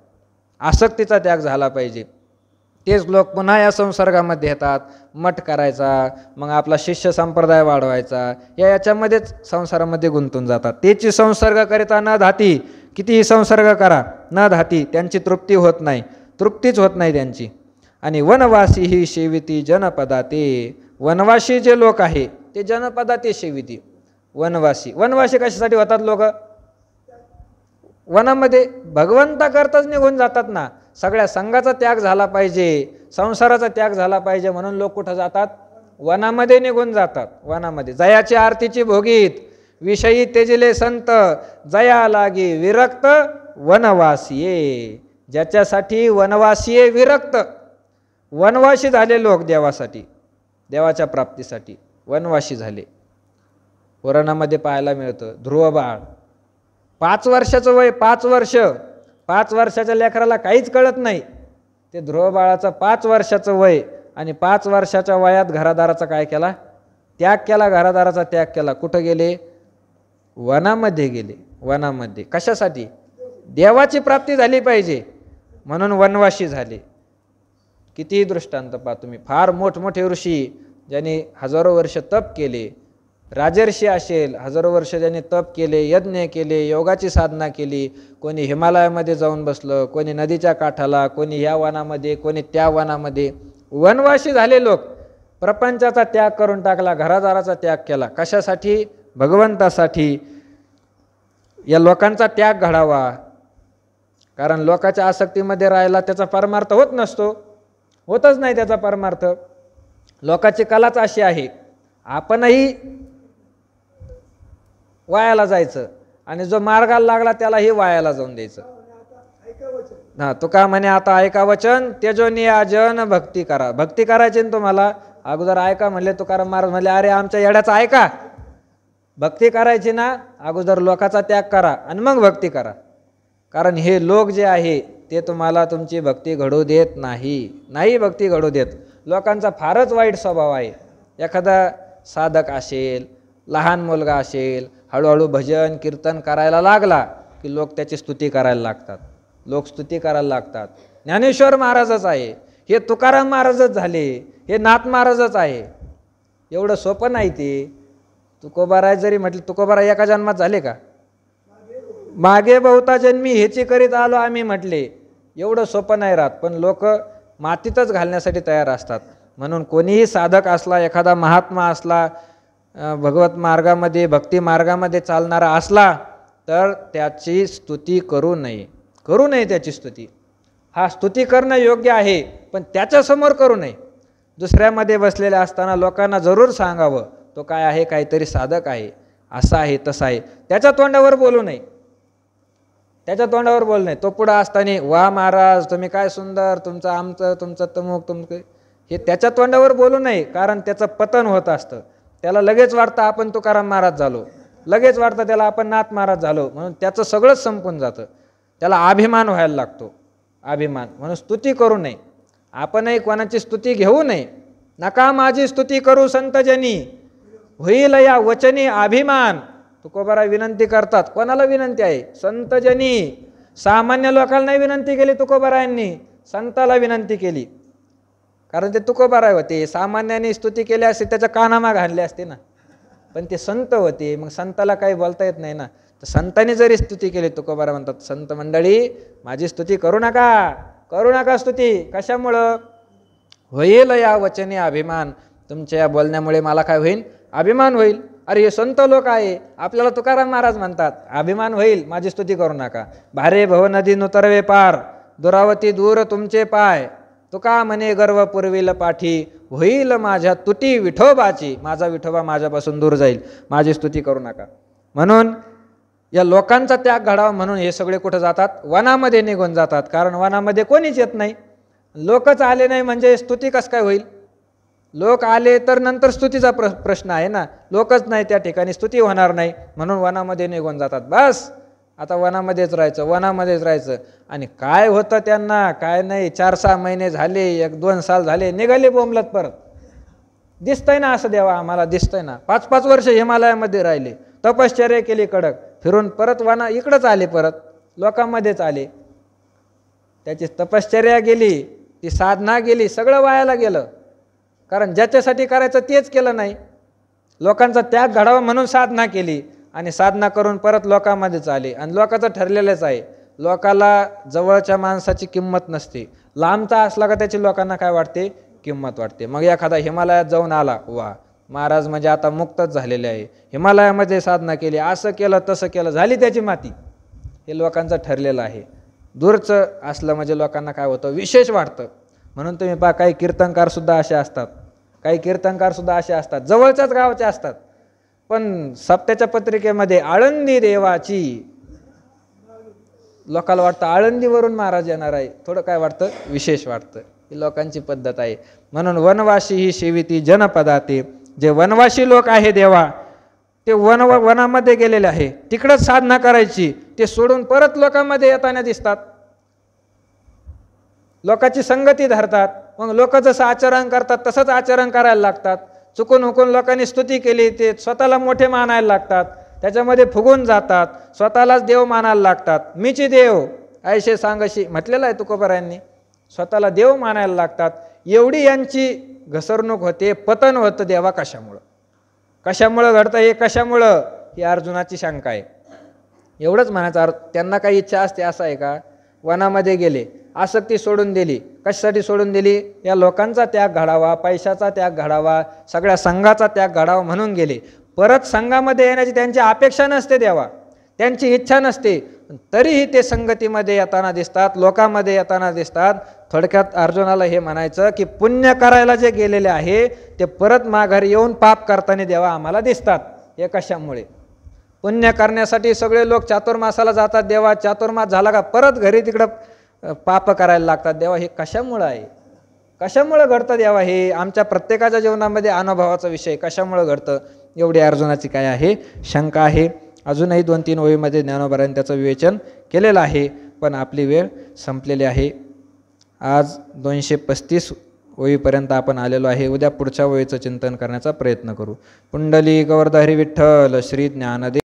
आसक्तीचा त्याग झाला पाहिजे. तेच लोक पुन्हा या संसर्गामध्ये येतात, मठ करायचा, मग आपला शिष्य संप्रदाय वाढवायचा, याच्यामध्येच संसारामध्ये गुंतून जातात. त्याची संसर्ग करिता न धाती, कितीही संसर्ग करा न धाती, त्यांची तृप्ती होत नाही, तृप्तीच होत नाही त्यांची. आणि वनवासी ही सेविती जनपदाते, वनवासी जे लोक आहे ते जनपदाते सेविती. वनवासी, वनवासी कशासाठी होतात लोक? वनामध्ये भगवंताकरताच निघून जातात ना. सगळ्या संघाचा त्याग झाला पाहिजे, संसाराचा त्याग झाला पाहिजे म्हणून लोक कुठं जातात? वनामध्ये निघून जातात. वनामध्ये जयाची आरतीची भोगीत, विषयी तेजिले संत, जया लागी विरक्त वनवासीये. ज्याच्यासाठी वनवासीये विरक्त, वनवासी झाले लोक देवासाठी, देवाच्या प्राप्तीसाठी वनवासी झाले. पुराणामध्ये पाहायला मिळतं ध्रुव बाळ 5 वर्षाचं वय, 5 वर्ष, 5 वर्षाच्या लेकराला काहीच कळत नाही. ते ध्रुव बाळाचं 5 वर्षाचं वय आणि 5 वर्षाच्या वयात घरादाराचा काय केला? त्याग केला, घरादाराचा त्याग केला. कुठं गेले? वनामध्ये गेले. वनामध्ये कशासाठी? देवाची प्राप्ती झाली पाहिजे म्हणून वनवासी झाले. कितीही दृष्टांत पहा तुम्ही. फार मोठमोठे ऋषी ज्यांनी हजारो वर्ष तप केले, राजर्षी असेल, हजारो वर्ष ज्यांनी तप केले, यज्ञ केले, योगाची साधना केली, कोणी हिमालयामध्ये जाऊन बसलं, कोणी नदीच्या काठाला, कोणी ह्या वनामध्ये, कोणी त्या वनामध्ये. वनवासी झाले लोक. प्रपंचाचा त्याग करून टाकला, घरादाराचा त्याग केला. कशासाठी? भगवंतासाठी. या लोकांचा त्याग घडावा, कारण लोकांच्या आसक्तीमध्ये राहायला त्याचा परमार्थ होत नसतो, होतच नाही त्याचा परमार्थ. लोकांची कलाच अशी आहे, आपणही वायाला जायचं आणि जो मार्गाला लागला त्यालाही वायाला जाऊन द्यायचं. हा, तुका म्हणे आता ऐका वचन, तेजोनी आजन भक्ती करा. भक्ती करायची ना तुम्हाला, अगोदर ऐका म्हणले तुकाराम महाराज म्हणले, अरे आमच्या येड्याचा ऐका. भक्ती करायची ना, अगोदर लोकाचा त्याग करा आणि मग भक्ती करा. कारण हे लोक जे आहे ते तुम्हाला तुमची भक्ती घडू देत नाही भक्ती घडू देत. लोकांचा फारच वाईट स्वभाव आहे. एखादा साधक असेल, लहान मुलगा असेल, हळूहळू भजन कीर्तन करायला लागला की लोक त्याची स्तुती करायला लागतात, लोक स्तुती करायला लागतात. ज्ञानेश्वर महाराजच आहे, हे तुकाराम महाराजच झाले, हे नाथ महाराजच आहे. एवढं सोपं नाही ते. तुकोबाराय जरी म्हटले, तुकोबाराय एका जन्मात झाले का? मागे बहुता जन्मी हेची करीत आलो आम्ही म्हटले. एवढं सोपं नाही राहत, पण लोक मातीतच घालण्यासाठी तयार असतात. म्हणून कोणीही साधक असला, एखादा महात्मा असला, भगवत मार्गामध्ये भक्ती मार्गामध्ये चालणारा असला, तर त्याची स्तुती करू नये त्याची स्तुती. हा, स्तुती करणं योग्य आहे, पण त्याच्यासमोर करू नये. दुसऱ्यामध्ये बसलेल्या असताना लोकांना जरूर सांगावं, तो काय आहे, काहीतरी साधक आहे, असं आहे तसं आहे. त्याच्या तोंडावर बोलू नये, त्याच्या तोंडावर बोलू नये. तो पुढं असताना वा महाराज तुम्ही काय सुंदर, तुमचं आमचं, तुमचं तमुक, तुमचं, हे त्याच्या तोंडावर बोलू नये. कारण त्याचं पतन होत असतं. त्याला लगेच वाटतं आपण तुकाराम महाराज झालो, लगेच वाटतं त्याला आपण नाथ महाराज झालो, म्हणून त्याचं सगळंच संपून जातं. त्याला अभिमान व्हायला लागतो, अभिमान. म्हणून स्तुती करू नये. आपणही कोणाची स्तुती घेऊ नये. नका माझी स्तुती करू संतजनी, होईल या वचनी अभिमान. तुकोबाराय विनंती करतात. कोणाला विनंती आहे? संतजनी. सामान्य लोकांना नाही विनंती केली तुकोबारायांनी, संताला विनंती केली. कारण ते तुकोबाराय होते. सामान्यांनी स्तुती केली असते त्याच्या कानामाग घालले असते ना, पण ते संत होते, मग संताला काही बोलता येत नाही ना. तर संतांनी जरी स्तुती केली, तुकोबाराय म्हणतात संत मंडळी माझी स्तुती करू नका स्तुती. कशामुळं? होईल या वचने अभिमान. तुमच्या या बोलण्यामुळे मला काय होईल? अभिमान होईल. अरे हे संत लोक आहे, आपल्याला तुकाराम महाराज म्हणतात, अभिमान होईल, माझी स्तुती करू नका. भारे भव नदी नुतरवे पार, दुरावती दूर तुमचे पाय, तुका म्हणे गर्व पुरविल पाठी, होईल माझ्या तुटी विठोबाची. माझा विठोबा माझ्यापासून दूर जाईल, माझी स्तुती करू नका. म्हणून या लोकांचा त्याग घडावा म्हणून हे सगळे कुठं जातात? वनामध्ये निघून जातात. कारण वनामध्ये कोणीच येत नाही. लोकच आले नाही म्हणजे स्तुती कसं काय होईल? लोक आले तर नंतर स्तुतीचा प्रश्न आहे ना. लोकच नाही त्या ठिकाणी, स्तुती होणार नाही. म्हणून वनामध्ये निघून जातात. बस आता वनामध्येच राहायचं, वनामध्येच राहायचं. आणि काय होतं त्यांना काय नाही. 4-6 महिने झाले, 1-2 साल झाले, निघाले बोंबलत परत. दिसतंय ना असं देवा, आम्हाला दिसतंय ना. 5-5 वर्ष हिमालयामध्ये राहिले, तपश्चर्या केली कडक, फिरून परत वना इकडंच आले, परत लोकांमध्येच आले. त्याची तपश्चर्या गेली, ती साधना गेली, सगळं वायाला गेलं. कारण ज्याच्यासाठी करायचं तेच केलं नाही. लोकांचा त्याग घडावा म्हणून साधना केली आणि साधना करून परत लोकांमध्येच आले. आणि लोकांचं ठरलेलंच आहे, लोकाला जवळच्या माणसाची किंमत नसते, लांबचा असला का त्याची लोकांना काय वाटते? किंमत वाटते. मग एखादा हिमालयात जाऊन आला, वा महाराज म्हणजे आता मुक्तच झालेले आहे, हिमालयामध्ये साधना केली, असं केलं तसं केलं, झाली त्याची माती. हे लोकांचं ठरलेलं आहे. दूरचं असलं म्हणजे लोकांना काय होतं? विशेष वाटतं. म्हणून तुम्ही पहा, काही कीर्तनकारसुद्धा असे असतात, काही कीर्तनकारसुद्धा असे असतात, जवळच्याच गावाचे असतात, पण सप्त्याच्या पत्रिकेमध्ये आळंदी देवाची, लोकांना वाटतं आळंदीवरून महाराज येणार आहे, थोडं काय वाटतं? विशेष वाटतं. ही लोकांची पद्धत आहे. म्हणून वनवासी ही सेविती जनपदाते. जे वनवासी लोक आहे देवा, ते वनामध्ये गेलेले आहे, तिकडंच साधना करायची, ते सोडून परत लोकांमध्ये येताना दिसतात. लोकांची संगती धरतात. मग लोक जसं आचरण करतात तसंच आचरण करायला लागतात. चुकून हुकून लोकांनी स्तुती केली, ते स्वतःला मोठे मानायला लागतात, त्याच्यामध्ये फुगून जातात, स्वतःलाच देव मानायला लागतात. मीची देव ऐशे सांगशी म्हटलेलं आहे तुकोबारायांनी. स्वतःला देव मानायला लागतात. एवढी यांची घसरणूक होते, पतन होतं. देवा कशामुळं? कशामुळं घडतं हे? कशामुळं? ही अर्जुनाची शंका आहे. एवढंच म्हणायचं. त्यांना काही इच्छा असते असं आहे का? वनामध्ये गेले, आसक्ती सोडून दिली. कशासाठी सोडून दिली? या लोकांचा त्याग घडावा, पैशाचा त्याग घडावा, सगळ्या संघाचा त्याग घडावा म्हणून गेले. परत संघामध्ये येण्याची त्यांची अपेक्षा नसते देवा, त्यांची इच्छा नसते, तरीही ते संगतीमध्ये येताना दिसतात, लोकांमध्ये येताना दिसतात. थोडक्यात अर्जुनाला हे म्हणायचं की पुण्य करायला जे गेलेले आहे ते परत माघारी येऊन पाप करताना देवा आम्हाला दिसतात. हे कशामुळे? पुण्य करण्यासाठी सगळे लोक चातुर्मासाला जातात देवा, चातुर्मास झाला का परत घरी तिकडं पाप करायला लागतात देवा. हे कशामुळं आहे? कशामुळं घडतं देवा? हे आमच्या प्रत्येकाच्या जीवनामध्ये अनुभवाचा विषय. कशामुळं घडतं? एवढी अर्जुनाची काय आहे? शंका आहे. अजूनही 2-3 ओळीमध्ये ज्ञानोबारांनी त्याचं विवेचन केलेलं आहे, पण आपली वेळ संपलेली आहे. आज 235 ओळीपर्यंत आपण आलेलो आहे. उद्या पुढच्या ओळीचं चिंतन करण्याचा प्रयत्न करू. पुंडलिक वरद हरी विठ्ठल श्री ज्ञानदेव.